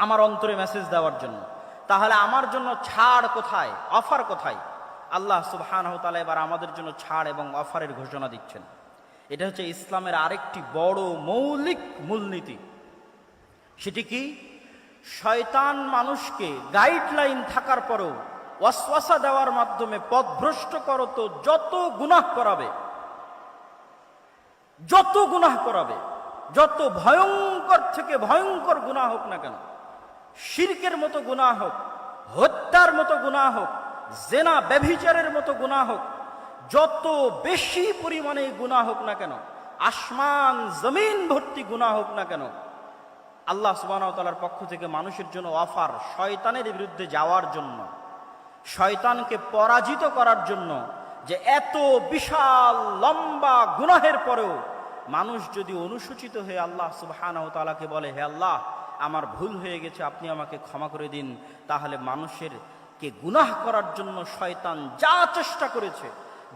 আমার অন্তরে মেসেজ দেওয়ার জন্য। তাহলে আমার জন্য ছাড় কোথায়, অফার কোথায়? আল্লাহ সুবহানাহু ওয়া তাআলা এবার আমাদের জন্য ছাড় এবং অফারের ঘোষণা দিচ্ছেন। এটা হচ্ছে ইসলামের আরেকটি বড় মৌলিক মূলনীতি। সেটি কি? শয়তান মানুষকে গাইডলাইন থাকার পরেও ওয়াসওয়াসা দেওয়ার মাধ্যমে পথভ্রষ্ট করতো যত গুনাহ করাবে, যত গুনাহ করাবে, যত ভয়ঙ্কর থেকে ভয়ঙ্কর গুনাহ হোক না কেন, শিরকের মতো গুনাহ হোক, হত্যার মতো গুনাহ হোক, জেনা ব্যভিচারের মতো গুনাহ হোক, যত বেশি পরিমাণে গুনাহ হোক না কেন, আসমান জমিন ভর্তি গুনাহ হোক না কেন, আল্লাহ সুবহানাহু ওয়া তাআলার পক্ষ থেকে মানুষের জন্য অফার, শয়তানের বিরুদ্ধে যাওয়ার জন্য, শয়তানকে পরাজিত করার জন্য, যে এত বিশাল লম্বা গুনাহের পরেও মানুষ যদি অনুসূচিত হয়ে আল্লাহ সুবহানাহু ওয়া তাআলাকে বলে, হে আল্লাহ আমার ভুল হয়ে গেছে, আপনি আমাকে ক্ষমা করে দিন, তাহলে মানুষের কে গুনাহ করার জন্য শয়তান যা চেষ্টা করেছে,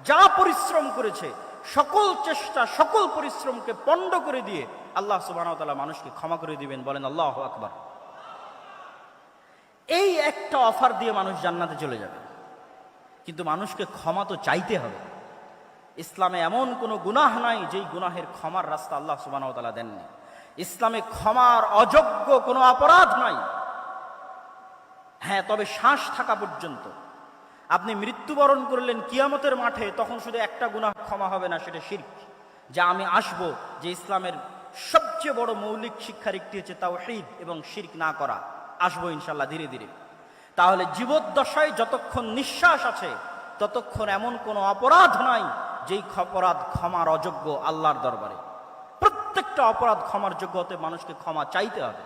যা পরিশ্রম করেছে, সকল চেষ্টা সকল পরিশ্রমকে পণ্ড করে দিয়ে আল্লাহ সুবহানাহু ওয়া তাআলা মানুষকে ক্ষমা করে দিবেন। বলেন আল্লাহু আকবার। এই একটা অফার দিয়ে মানুষ জান্নাতে চলে যাবে, কিন্তু মানুষকে ক্ষমা তো চাইতে হবে। ইসলামে এমন কোনো গুনাহ নাই যেই গুনাহের ক্ষমার রাস্তা আল্লাহ সুবহানাহু ওয়া তাআলা দেননি। ইসলামে ক্ষমার অযোগ্য কোনো অপরাধ নাই। হ্যাঁ, তবে শ্বাস থাকা পর্যন্ত, আপনি মৃত্যুবরণ করলেন কিয়ামতের মাঠে, তখন শুধু একটা গুনাহ ক্ষমা হবে না, সেটা শিরক। যা আমি আসবো, যে ইসলামের সবচেয়ে বড় মৌলিক শিক্ষার একটি হচ্ছে তাওহীদ এবং শিরক না করা, আসবো ইনশাল্লাহ ধীরে ধীরে। তাহলে জীবদ্দশায় যতক্ষণ নিঃশ্বাস আছে ততক্ষণ এমন কোনো অপরাধ নাই যেই অপরাধ ক্ষমার অযোগ্য আল্লাহর দরবারে। প্রত্যেকটা অপরাধ ক্ষমার যোগ্য হতে মানুষকে ক্ষমা চাইতে হবে।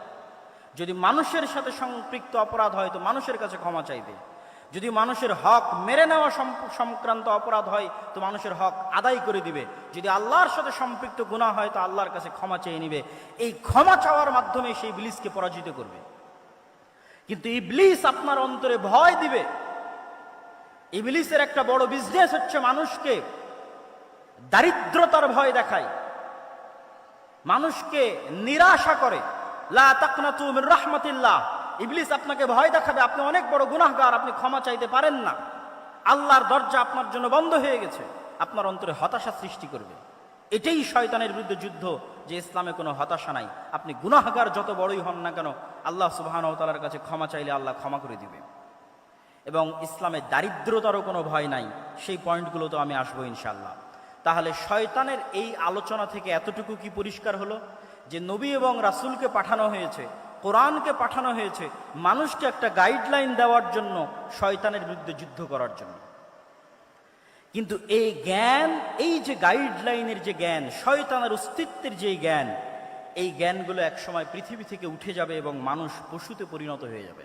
যদি মানুষের সাথে সম্পৃক্ত অপরাধ হয় তো মানুষের কাছে ক্ষমা চাইবে। যদি মানুষের হক মেরে নেওয়া সংক্রান্ত অপরাধ হয় তো মানুষের হক আদায় করে দিবে। যদি আল্লাহর সাথে সম্পৃক্ত গুনাহ হয় তো আল্লাহর কাছে ক্ষমা চেয়ে নিবে। এই ক্ষমা চাওয়ার মাধ্যমে সেই ইবলিসকে পরাজিত করবে। কিন্তু ইবলিস আপনার অন্তরে ভয় দিবে। ইবলিসের একটা বড় বিজনেস হচ্ছে মানুষকে দারিদ্রতার ভয় দেখায়, মানুষকে নিরাশা করে। লা তাকনাতু মির রাহমাতিল্লাহ। ইবলিস আপনাকে ভয় দেখাবে, আপনি অনেক বড় গুনাহগার, আপনি ক্ষমা চাইতে পারেন না, আল্লাহর দরজা আপনার জন্য বন্ধ হয়ে গেছে, আপনার অন্তরে হতাশা সৃষ্টি করবে। এটাই শয়তানের বিরুদ্ধে যুদ্ধ, যে ইসলামে কোনো হতাশা নাই। আপনি গুনাহগার যত বড়ই হন না কেন, আল্লাহ সুবহানাহু ওয়া তাআলার কাছে ক্ষমা চাইলে আল্লাহ ক্ষমা করে দিবে। এবং ইসলামে দারিদ্রতারও কোনো ভয় নাই। সেই পয়েন্টগুলো তো আমি আসবো ইনশাআল্লাহ। তাহলে শয়তানের এই আলোচনা থেকে এতটুকু কি পরিষ্কার হলো যে নবী এবং রাসূলকে পাঠানো হয়েছে, কোরআনকে পাঠানো হয়েছে মানুষকে একটা গাইডলাইন দেওয়ার জন্য, শয়তানের বিরুদ্ধে যুদ্ধ করার জন্য। কিন্তু এই জ্ঞান, এই যে গাইডলাইনের যে জ্ঞান, শয়তানের অস্তিত্বের যে জ্ঞান, এই জ্ঞানগুলো একসময় পৃথিবী থেকে উঠে যাবে এবং মানুষ পশুতে পরিণত হয়ে যাবে।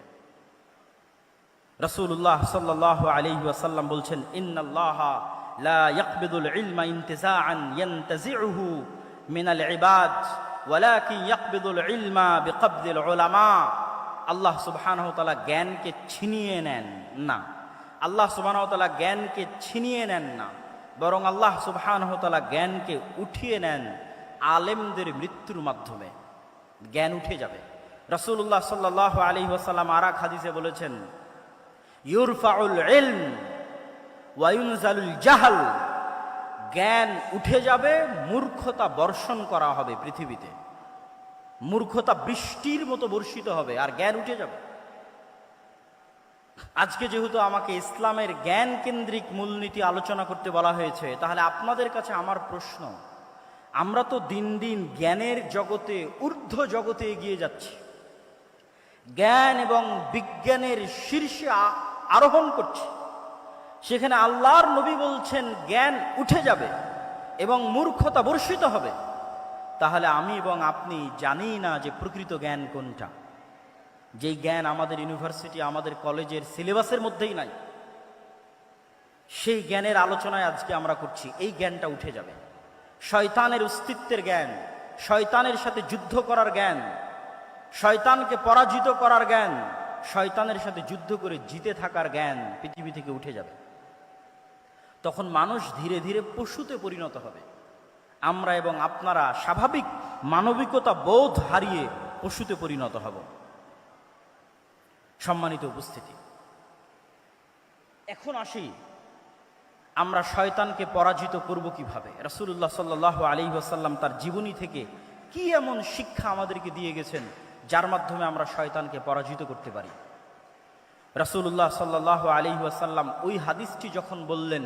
রাসূলুল্লাহ সাল্লাল্লাহু আলাইহি ওয়াসাল্লাম বলছেন, ইন্নাল্লাহা লা ইয়াকবিদুল ইলমা ইনতিজাআন ইয়ানতাজিউহু মিনাল ইবাদ ওয়ালাকিন ইয়াকবিদুল ইলমা বিকবদিল উলামা। আল্লাহ সুবহানাহু ওয়া তাআলা জ্ঞানকে ছিনিয়ে নেন না। আল্লাহ সুবহানাহু ওয়া তাআলা জ্ঞানকে ছিনিয়ে নেন না, বরং আল্লাহ সুবহানাহু ওয়া তাআলা জ্ঞানকে উঠিয়ে নেন আলেমদের মৃত্যুর মাধ্যমে। জ্ঞান উঠে যাবে। রাসূলুল্লাহ সাল্লাল্লাহু আলাইহি ওয়াসাল্লাম আরেক হাদিসে বলেছেন, ইউরফাউল ইলম ওয়া ইউনজালুল জাহল। জ্ঞান উঠে যাবে, মূর্খতা বর্ষণ করা হবে পৃথিবীতে। মূর্খতা বৃষ্টির মতো বর্ষিত হবে আর জ্ঞান উঠে যাবে। আজকে যেহেতু আমাকে ইসলামের জ্ঞান কেন্দ্রিক মূলনীতি আলোচনা করতে বলা হয়েছে, তাহলে আপনাদের কাছে আমার প্রশ্ন, আমরা তো দিন দিন জ্ঞানের জগতে, ঊর্ধ্ব জগতে এগিয়ে যাচ্ছি, জ্ঞান এবং বিজ্ঞানের শীর্ষে আরোহণ করছি। সেখানে আল্লাহর নবী বলছেন জ্ঞান উঠে যাবে এবং মূর্খতা বর্ষিত হবে। তাহলে আমি এবং আপনি জানি না যে প্রকৃত জ্ঞান কোনটা, যেই জ্ঞান আমাদের ইউনিভার্সিটি, আমাদের কলেজের সিলেবাসের মধ্যেই নাই। সেই জ্ঞানের আলোচনায় আজকে আমরা করছি। এই জ্ঞানটা উঠে যাবে। শয়তানের অস্তিত্বের জ্ঞান, শয়তানের সাথে যুদ্ধ করার জ্ঞান, শয়তানকে পরাজিত করার জ্ঞান, শয়তানের সাথে যুদ্ধ করে জিতে থাকার জ্ঞান পৃথিবী থেকে উঠে যাবে। তখন মানুষ ধীরে ধীরে পশুতে পরিণত হবে। আমরা এবং আপনারা স্বাভাবিক মানবিকতা বোধ হারিয়ে পশুতে পরিণত হব। সম্মানিত উপস্থিতি, এখন আসি আমরা শয়তানকে পরাজিত করব কিভাবে। রাসূলুল্লাহ সাল্লাল্লাহু আলাইহি ওয়াসাল্লাম তার জীবনী থেকে কি এমন শিক্ষা আমাদেরকে দিয়ে গেছেন যার মাধ্যমে আমরা শয়তানকে পরাজিত করতে পারি। রাসূলুল্লাহ সাল্লাল্লাহু আলাইহি ওয়াসাল্লাম ওই হাদিসটি যখন বললেন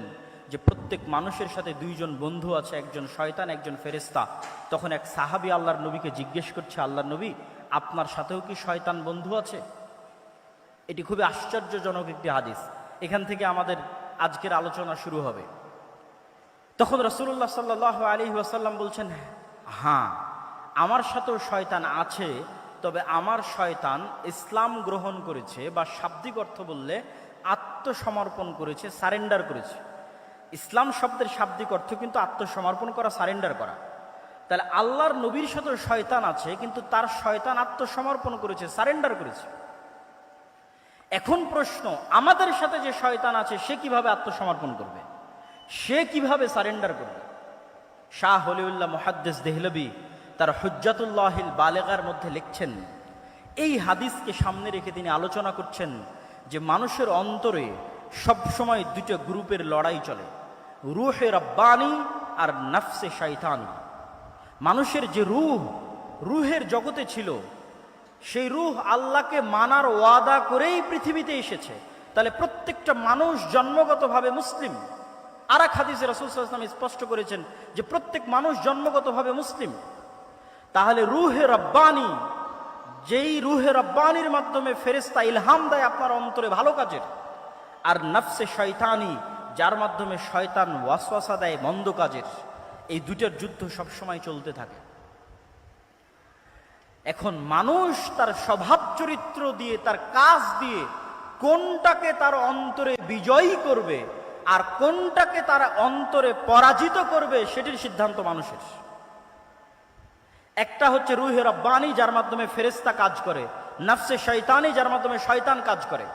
যে প্রত্যেক মানুষের সাথে দুইজন বন্ধু আছে, একজন শয়তান, একজন ফেরেশতা, তখন এক সাহাবী আল্লাহর নবীকে জিজ্ঞেস করছে, আল্লাহর নবী, আপনার সাথেও কি শয়তান বন্ধু আছে? এটি খুবই আশ্চর্যজনক একটি হাদিস। এখান থেকে আমাদের আজকের আলোচনা শুরু হবে। তখন রাসূলুল্লাহ সাল্লাল্লাহু আলাইহি ওয়াসাল্লাম বলছেন, হ্যাঁ আমার সাথেও শয়তান আছে, তবে আমার শয়তান ইসলাম গ্রহণ করেছে, বা শাব্দিক অর্থ বললে আত্মসমর্পণ করেছে, সারেন্ডার করেছে। ইসলাম শব্দের শাব্দিক অর্থ কিন্তু আত্মসমর্পণ করা, সারেন্ডার করা। তাহলে আল্লাহর নবীর সাথেও শয়তান আছে, কিন্তু তার শয়তান আত্মসমর্পণ করেছে, সারেন্ডার করেছে। এখন প্রশ্ন, আমাদের সাথে যে শয়তান আছে সে কিভাবে আত্মসমর্পণ করবে, সে কিভাবে সারেন্ডার করবে? শাহ ওলিউল্লাহ মুহাদ্দিস দেহলভী তার হুজ্জাতুল্লাহিল বালেগার মধ্যে লিখছেন, এই হাদিসকে সামনে রেখে তিনি আলোচনা করছেন যে মানুষের অন্তরে সবসময় দুটো গ্রুপের লড়াই চলে, রূহে রব্বানি আর নফসে শয়তানি। মানুষের যে রুহের জগতে ছিল, সেই রূহ আল্লাহকে মানার ওয়াদা করেই পৃথিবীতে এসেছে। তাহলে প্রত্যেকটা মানুষ জন্মগতভাবে মুসলিম। আর এক হাদিসে রাসূল সাল্লাল্লাহু আলাইহি ওয়াসাল্লাম স্পষ্ট করেছেন যে প্রত্যেক মানুষ জন্মগতভাবে মুসলিম। তাহলে রূহে রব্বানি, যেই রূহে রব্বানির মাধ্যমে ফেরেশতা ইলহাম দেয় আপনার অন্তরে ভালো কাজের, আর নফসে শয়তানি, যার মাধ্যমে শয়তান ওয়াসওয়াসা দেয় মন্দ কাজের, এই দুটার যুদ্ধ সবসময় চলতে থাকে। এখন মানুষ তার স্বভাব চরিত্র দিয়ে, তার কাজ দিয়ে কোনটাকে তার অন্তরে বিজয়ী করবে আর কোনটাকে তার অন্তরে পরাজিত করবে, সেটির সিদ্ধান্ত মানুষের। একটা হচ্ছে রূহে রব্বানি, যার মাধ্যমে ফেরেশতা কাজ করে, নফসে শয়তানি, যার মাধ্যমে শয়তান কাজ করে।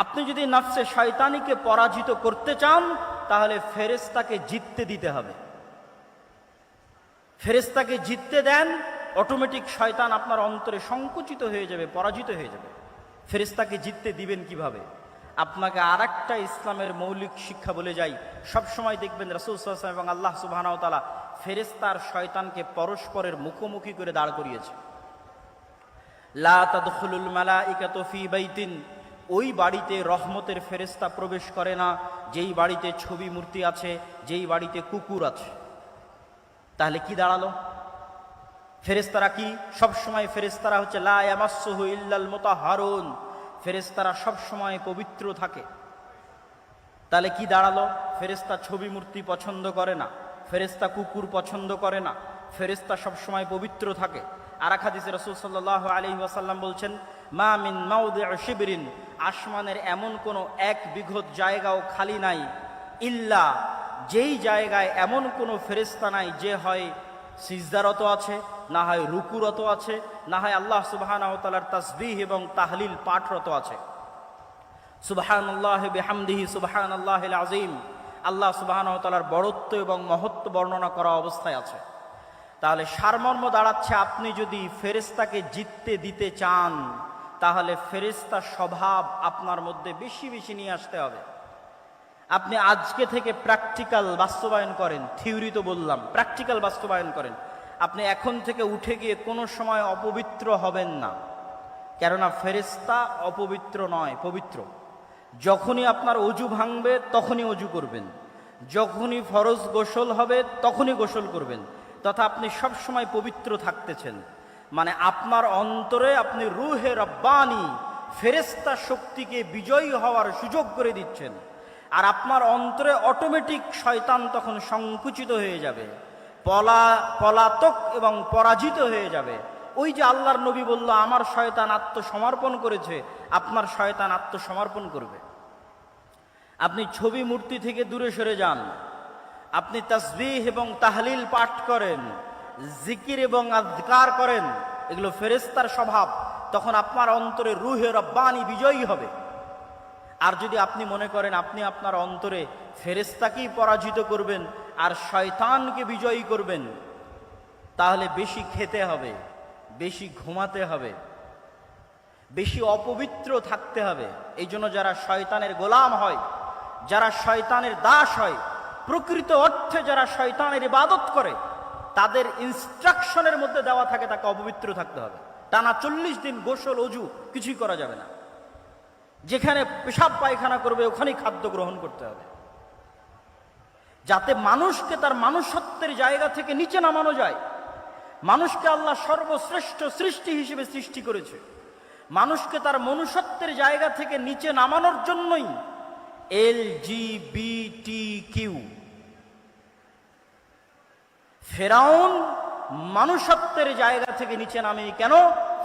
আপনি যদি নফসে শয়তানিকে পরাজিত করতে চান, তাহলে ফেরেশতাকে জিততে দিতে হবে। ফেরেশতাকে জিততে দেন, অটোমেটিক শয়তান আপনার অন্তরে সংকুচিত হয়ে যাবে, পরাজিত হয়ে যাবে। ফেরেশতাকে জিততে দিবেন কিভাবে? আপনাকে আরেকটা ইসলামের মৌলিক শিক্ষা বলে যাই। সবসময় দেখবেন রাসূল সাল্লাল্লাহু আলাইহি ওয়াসাল্লাম এবং আল্লাহ সুবহানাহু ওয়া তাআলা ফেরেশতা আর শয়তানকে পরস্পরের মুখোমুখি করে দাঁড় করিয়েছে। লা তাদখুলুল মালাইকাতু ফি বাইতিন, ওই বাড়িতে রহমতের ফেরেশতা প্রবেশ করে না যেই বাড়িতে ছবি মূর্তি আছে, যেই বাড়িতে কুকুর আছে। তাহলে কি দাঁড়ালো? ফেরেশতারা কি সবসময়? ফেরেশতারা হচ্ছে লা ইয়ামাসসুহু ইল্লাল মুতাহহারুন, ফেরেশতারা সবসময় পবিত্র থাকে। তাহলে কি দাঁড়ালো? ফেরেশতা ছবি মূর্তি পছন্দ করে না, ফেরেশতা কুকুর পছন্দ করে না, ফেরেশতা সবসময় পবিত্র থাকে। আর এক হাদিসে রাসূল সাল্লাল্লাহু আলাইহি ওয়াসাল্লাম বলছেন, মা মিন মাওদিউ শিবরিন, আসমানের এমন কোনো এক বিঘত জায়গাও খালি নাই, ইল্লা, যেই জায়গায় এমন কোনো ফেরেশতা নাই যে হয় সিজদারত আছে, না হয় রুকুরত আছে, না হয় আল্লাহ সুবহানাহু ওয়া তাআলার তাসবিহ এবং তাহলিল পাঠরত আছে। সুবহানাল্লাহি বিহামদিহি সুবহানাল্লাহিল আযীম, আল্লাহ সুবহানাহু ওয়া তাআলার বড়ত্ব এবং মহত্ব বর্ণনা করা অবস্থায় আছে। তাহলে সারমর্ম দাঁড়াচ্ছে, আপনি যদি ফেরেশতাকে জিততে দিতে চান, তাহলে ফেরেশতার স্বভাব আপনার মধ্যে বেশি বেশি নিয়ে আসতে হবে। আপনি আজকে থেকে প্র্যাকটিক্যাল বাস্তবায়ন করেন, থিওরি তো বললাম, প্র্যাকটিক্যাল বাস্তবায়ন করেন। আপনি এখন থেকে উঠে গিয়ে কোনো সময় অপবিত্র হবেন না, কেননা ফেরেশতা অপবিত্র নয়, পবিত্র। যখনই আপনার অজু ভাঙবে তখনই অজু করবেন, যখনই ফরজ গোসল হবে তখনই গোসল করবেন, তথা আপনি সব সময় পবিত্র থাকতেছেন। মানে আপনার অন্তরে আপনি রূহে রব্বানি, ফেরেশতা শক্তিকে বিজয়ী হওয়ার সুযোগ করে দিচ্ছেন। আর আপনার অন্তরে অটোমেটিক শয়তান তখন সংকুচিত হয়ে যাবে, পলাতক এবং পরাজিত হয়ে যাবে। ওই যে আল্লাহর নবী বলল, আমার শয়তান আত্মসমর্পণ করেছে, আপনার শয়তান আত্মসমর্পণ করবে। আপনি ছবি মূর্তি থেকে দূরে সরে যান, আপনি তাসবিহ এবং তাহলিল পাঠ করেন, জিকির এবং আযকার করেন, এগুলো ফেরেশতার স্বভাব। তখন আপনার অন্তরে রূহে রব্বানি বিজয়ী হবে। আর যদি আপনি মনে করেন আপনি আপনার অন্তরে ফেরেশতাকেই পরাজিত করবেন আর শয়তানকে বিজয়ী করবেন, তাহলে বেশি খেতে হবে, বেশি ঘুমাতে হবে, বেশি অপবিত্র থাকতে হবে। এই জন্য যারা শয়তানের গোলাম হয়, যারা শয়তানের দাস হয়, প্রকৃত অর্থে যারা শয়তানের ইবাদত করে, তাদের ইনস্ট্রাকশনের মধ্যে দেওয়া থাকে তাকে অপবিত্র থাকতে হবে। টানা 40 দিন গোসল অজু কিছুই করা যাবে না। যেখানে পেশাব পায়খানা করবে ওখানেই খাদ্য গ্রহণ করতে হবে, যাতে মানুষকে তার মানুষত্বের জায়গা থেকে নিচে নামানো যায়। মানুষকে আল্লাহ সর্বশ্রেষ্ঠ সৃষ্টি হিসেবে সৃষ্টি করেছে। মানুষকে তার মনুষ্যত্বের জায়গা থেকে নিচে নামানোর জন্যই LGBTQ, ফেরাউন মানুষত্বের জায়গা থেকে নিচে নামেনি কেন?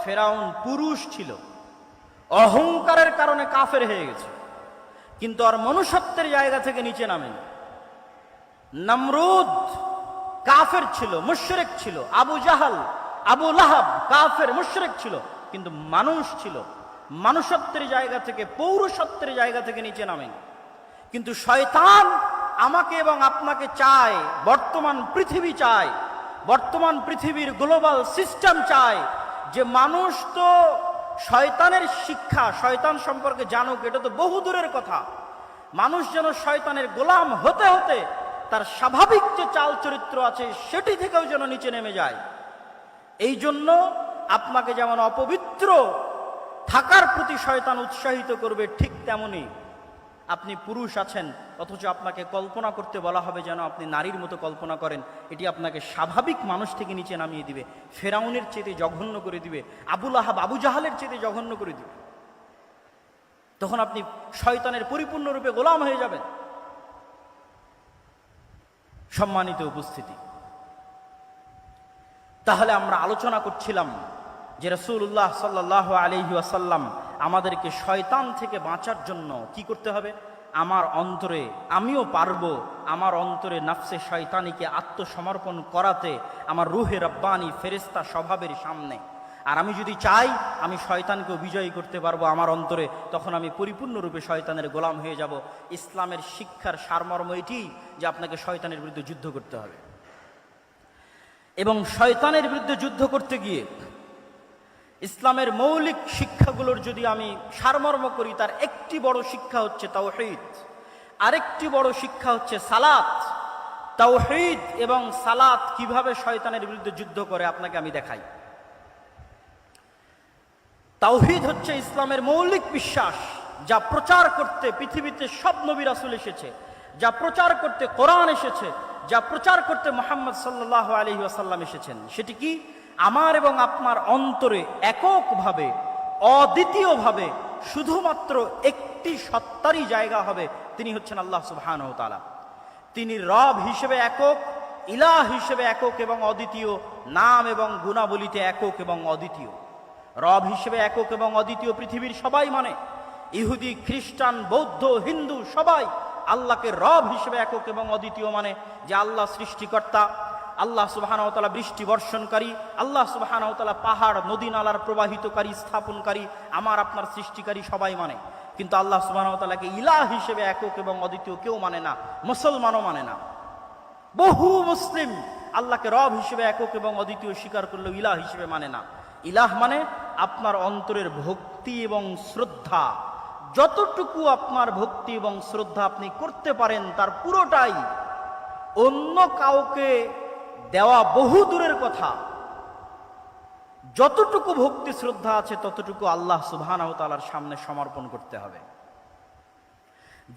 ফেরাউন পুরুষ ছিল, অহংকারের কারণে কাফের হয়ে গেছে, কিন্তু আর মনুষ্যত্বের জায়গা থেকে নিচে নামেনি। নমরুদ কাফের ছিল, মুশরিক ছিল। আবু জাহাল, আবু লাহাব কাফের মুশরিক ছিল, কিন্তু মানুষ ছিল। মানুষত্বের জায়গা থেকে, পৌরুষত্বের জায়গা থেকে নিচে নামেনি। কিন্তু শয়তান আমাকে এবং আপনাকে চায়, বর্তমান পৃথিবী চায়, বর্তমান পৃথিবীর গ্লোবাল সিস্টেম চায় যে মানুষ তো শয়তানের শিক্ষা, শয়তান সম্পর্কে জানুক, এটা তো বহু দূরের কথা। মানুষ যেন শয়তানের গোলাম হতে হতে তার স্বাভাবিক যে চাল চরিত্র আছে সেটি থেকেও যেন নিচে নেমে যায়। এই জন্য আপনাকে যেমন অপবিত্র থাকার প্রতি শয়তান উৎসাহিত করবে, ঠিক তেমনি আপনি পুরুষ আছেন অথচ আপনাকে কল্পনা করতে বলা হবে যেন আপনি নারীর মতো কল্পনা করেন। এটি আপনাকে স্বাভাবিক মানুষ থেকে নিচে নামিয়ে দিবে, ফেরাউনের চেয়ে জঘন্য করে দিবে, আবু লাহাব আবু জাহালের চেয়ে জঘন্য করে দিবে। তখন আপনি শয়তানের পরিপূর্ণরূপে গোলাম হয়ে যাবেন। সম্মানিত উপস্থিতি, তাহলে আমরা আলোচনা করছিলাম যে রাসূলুল্লাহ সাল্লাল্লাহু আলাইহি ওয়াসাল্লাম আমাদেরকে শয়তান থেকে বাঁচার জন্য কি করতে হবে? আমার অন্তরে, আমিও পারবো আমার অন্তরে নফসে শয়তানিকে আত্মসমর্পণ করাতে, আমার রুহে রব্বানি ফেরেশতা স্বভাবের সামনে। আর আমি যদি চাই আমি শয়তানকেও বিজয়ী করতে পারবো আমার অন্তরে, তখন আমি পরিপূর্ণরূপে শয়তানের গোলাম হয়ে যাব। ইসলামের শিক্ষার সারমর্ম এটি যে আপনাকে শয়তানের বিরুদ্ধে যুদ্ধ করতে হবে। এবং শয়তানের বিরুদ্ধে যুদ্ধ করতে গিয়ে ইসলামের মৌলিক শিক্ষাগুলোর যদি আমি সারমর্ম করি, তার একটি বড় শিক্ষা হচ্ছে তাওহীদ, আরেকটি বড় শিক্ষা হচ্ছে সালাত। তাওহীদ এবং সালাত কিভাবে শয়তানের বিরুদ্ধে যুদ্ধ করে আপনাকে আমি দেখাই। তাওহীদ হচ্ছে ইসলামের মৌলিক বিশ্বাস, যা প্রচার করতে পৃথিবীতে সব নবী রাসূল এসেছে, যা প্রচার করতে কোরআন এসেছে, যা প্রচার করতে মুহাম্মদ সাল্লাল্লাহু আলাইহি ওয়াসাল্লাম এসেছেন। সেটি কি? আমার এবং আপনার অন্তরে এককভাবে, অদ্বিতীয়ভাবে শুধুমাত্র একটি সত্তারই জায়গা হবে, তিনি হচ্ছেন আল্লাহ সুবহানাহু ওয়া তাআলা। তিনি রব হিসেবে একক, ইলাহ হিসেবে একক এবং অদ্বিতীয়, নাম এবং গুণাবলিতে একক এবং অদ্বিতীয়। রব হিসেবে একক এবং অদ্বিতীয় পৃথিবীর সবাই মানে, ইহুদি, খ্রিস্টান, বৌদ্ধ, হিন্দু সবাই আল্লাহকে রব হিসেবে একক এবং অদ্বিতীয় মানে যে আল্লাহ সৃষ্টিকর্তা, আল্লাহ সুবহানাহু ওয়া তাআলা বৃষ্টি বর্ষণকারী, আল্লাহ সুবহানাহু ওয়া তাআলা পাহাড় নদী নালার প্রবাহিতকারী, স্থাপনকারী, আমার আপনার সৃষ্টিকারী সবাই মানে। কিন্তু আল্লাহ সুবহানাহু ওয়া তাআলাকে ইলাহ হিসেবে একক এবং অদ্বিতীয় কেউ মানে না, মুসলমানও মানে না। বহু মুসলিম আল্লাহকে রব হিসেবে একক এবং অদ্বিতীয় স্বীকার করলেও ইলাহ হিসেবে মানে না। ইলাহ মানে আপনার অন্তরের ভক্তি এবং শ্রদ্ধা, যতটুকু আপনার ভক্তি এবং শ্রদ্ধা আপনি করতে পারেন তার পুরোটাই, অন্য কাউকে দেওয়া বহু দূরের কথা, যতটুকু ভক্তি শ্রদ্ধা আছে ততটুকু আল্লাহ সুবহানাহু ওয়া তাআলার সামনে সমর্পণ করতে হবে।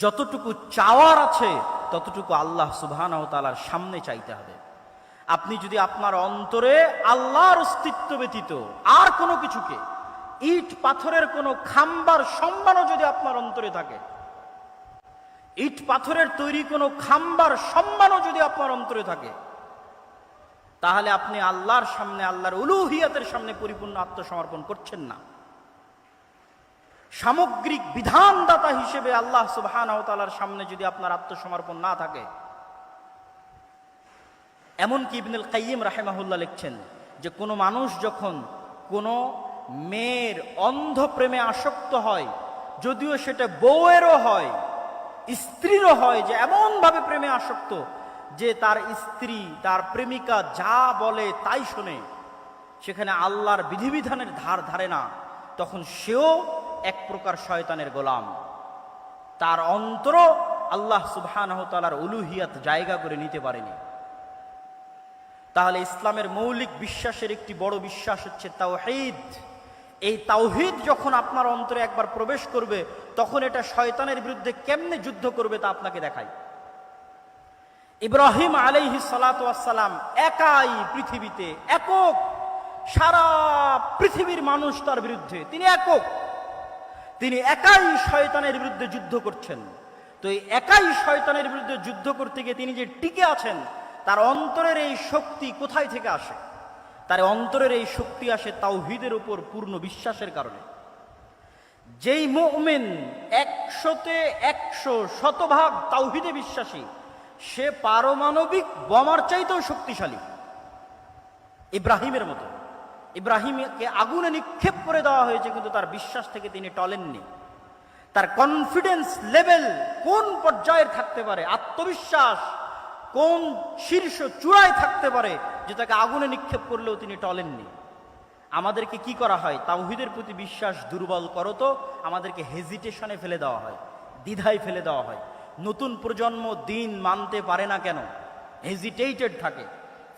যতটুকু চাওয়ার আছে ততটুকু আল্লাহ সুবহানাহু ওয়া তাআলার সামনে চাইতে হবে। আপনি যদি আপনার অন্তরে আল্লাহর অস্তিত্ব ব্যতীত আর কোনো কিছুকে, ইট পাথরের কোনো খাম্বার সম্মানও যদি আপনার অন্তরে থাকে, ইট পাথরের তৈরি কোনো খাম্বার সম্মানও যদি আপনার অন্তরে থাকে, তাহলে আপনি আল্লাহর সামনে, আল্লাহর উলুহিয়াতের সামনে পরিপূর্ণ আত্মসমর্পণ করছেন না। সামগ্রিক বিধানদাতা হিসেবে আল্লাহ সুবহানাহু ওয়া তাআলার সামনে যদি আপনার আত্মসমর্পণ না থাকে, এমনকি ইবনুল কাইয়িম রাহিমাহুল্লাহ লিখছেন যে কোনো মানুষ যখন কোনো মেয়ের অন্ধ প্রেমে আসক্ত হয়, যদিও সেটা বউয়েরও হয়, স্ত্রীরও হয়, যে এমনভাবে প্রেমে আসক্ত যে তার স্ত্রী, তার প্রেমিকা যা বলে তাই শোনে, সেখানে আল্লাহর বিধিবিধানের ধার ধারে না, তখন সেও এক প্রকার শয়তানের গোলাম। তার অন্তর আল্লাহ সুবহানাহু ওয়া তাআলার উলুহিয়াত জায়গা করে নিতে পারেনি। তাহলে ইসলামের মৌলিক বিশ্বাসের একটি বড় বিশ্বাস হচ্ছে তাওহীদ। এই তাওহীদ যখন আপনার অন্তরে একবার প্রবেশ করবে, তখন এটা শয়তানের বিরুদ্ধে কেমনে যুদ্ধ করবে তা আপনাকে দেখাই। ইব্রাহিম আলাইহিস সালাতু ওয়াস সালাম একাই পৃথিবীতে, একক, সারা পৃথিবীর মানুষ তার বিরুদ্ধে, তিনি একক, তিনি একাই শয়তানের বিরুদ্ধে যুদ্ধ করছেন। তো এই একাই শয়তানের বিরুদ্ধে যুদ্ধ করতে গিয়ে তিনি যে টিকে আছেন, তার অন্তরের এই শক্তি কোথায় থেকে আসে? তার অন্তরের এই শক্তি আসে তাওহীদের উপর পূর্ণ বিশ্বাসের কারণে। যেই মুমিন 100-তে 100 শতভাগ তাওহীদে বিশ্বাসী, সে পারমাণবিক বোমার চাইতেও শক্তিশালী। ইব্রাহিমের মতো, ইব্রাহিমকে আগুনে নিক্ষেপ করে দেওয়া হয়েছে, কিন্তু তার বিশ্বাস থেকে তিনি টলেননি। তার কনফিডেন্স লেভেল কোন পর্যায়ের থাকতে পারে, আত্মবিশ্বাস কোন শীর্ষ চূড়ায় থাকতে পারে যে তাকে আগুনে নিক্ষেপ করলেও তিনি টলেননি। আমাদেরকে কি করা হয়? তাওহীদের প্রতি বিশ্বাস দুর্বল করো তো আমাদেরকে হেজিটেশনে ফেলে দেওয়া হয়, দ্বিধায় ফেলে দেওয়া হয়। নতুন প্রজন্ম দিন মানতে পারে না কেন? হেজিটেটেড থাকে,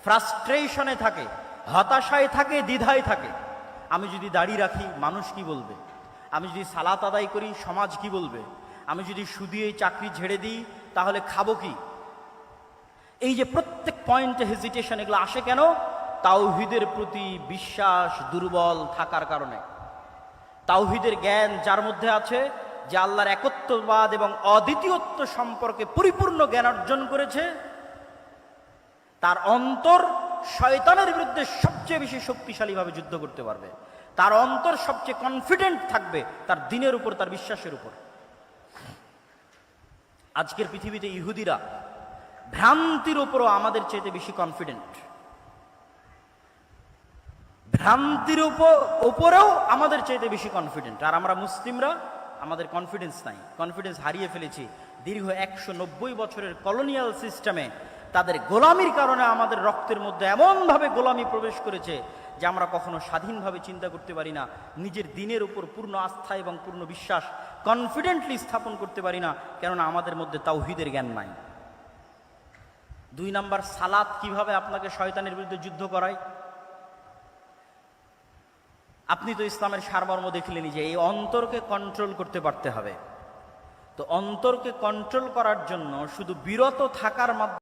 ফ্রাস্ট্রেশনে থাকে, হতাশায় থাকে, দ্বিধায় থাকে। আমি যদি দাড়ি রাখি মানুষ কি বলবে? আমি যদি সালাত আদায় করি সমাজ কি বলবে? আমি যদি শুধিয়ে চাকরি ছেড়ে দিই তাহলে খাবো কি? এই যে প্রত্যেক পয়েন্টে হেজিটেশন, এগুলো আসে কেন? তাওহীদের প্রতি বিশ্বাস দুর্বল থাকার কারণে। তাওহীদের জ্ঞান যার মধ্যে আছে, যে আল্লাহর একত্ববাদ এবং অদ্বিতীয়ত্ব সম্পর্কে পরিপূর্ণ জ্ঞান অর্জন করেছে, তার অন্তর শয়তানের বিরুদ্ধে সবচেয়ে বেশি শক্তিশালীভাবে যুদ্ধ করতে পারবে। তার অন্তর সবচেয়ে কনফিডেন্ট থাকবে তার দ্বীনের উপর, তার বিশ্বাসের উপর। আজকের পৃথিবীতে ইহুদিরা ভ্রান্তির উপরও আমাদের চাইতে বেশি কনফিডেন্ট, ভ্রান্তির উপরেও আমাদের চাইতে বেশি কনফিডেন্ট। আর আমরা মুসলিমরা, আমাদের কনফিডেন্স নাই, কনফিডেন্স হারিয়ে ফেলেছি। দীর্ঘ 190 বছরের কলোনিয়াল সিস্টেমে তাদের গোলামির কারণে আমাদের রক্তের মধ্যে এমনভাবে গোলামি প্রবেশ করেছে যে আমরা কখনো স্বাধীনভাবে চিন্তা করতে পারি না, নিজের দ্বীনের উপর পূর্ণ আস্থা এবং পূর্ণ বিশ্বাস কনফিডেন্টলি স্থাপন করতে পারি না, কেননা আমাদের মধ্যে তাওহীদের জ্ঞান নাই। 2 নাম্বার, সালাত কিভাবে আপনাকে শয়তানের বিরুদ্ধে যুদ্ধ করায়? আপনি তো ইসলামের সারমর্ম দেখলেনই যে এই অন্তরকে কন্ট্রোল করতে পারতে হবে। তো অন্তরকে কন্ট্রোল করার জন্য শুধু বিরত থাকার মাধ্যমে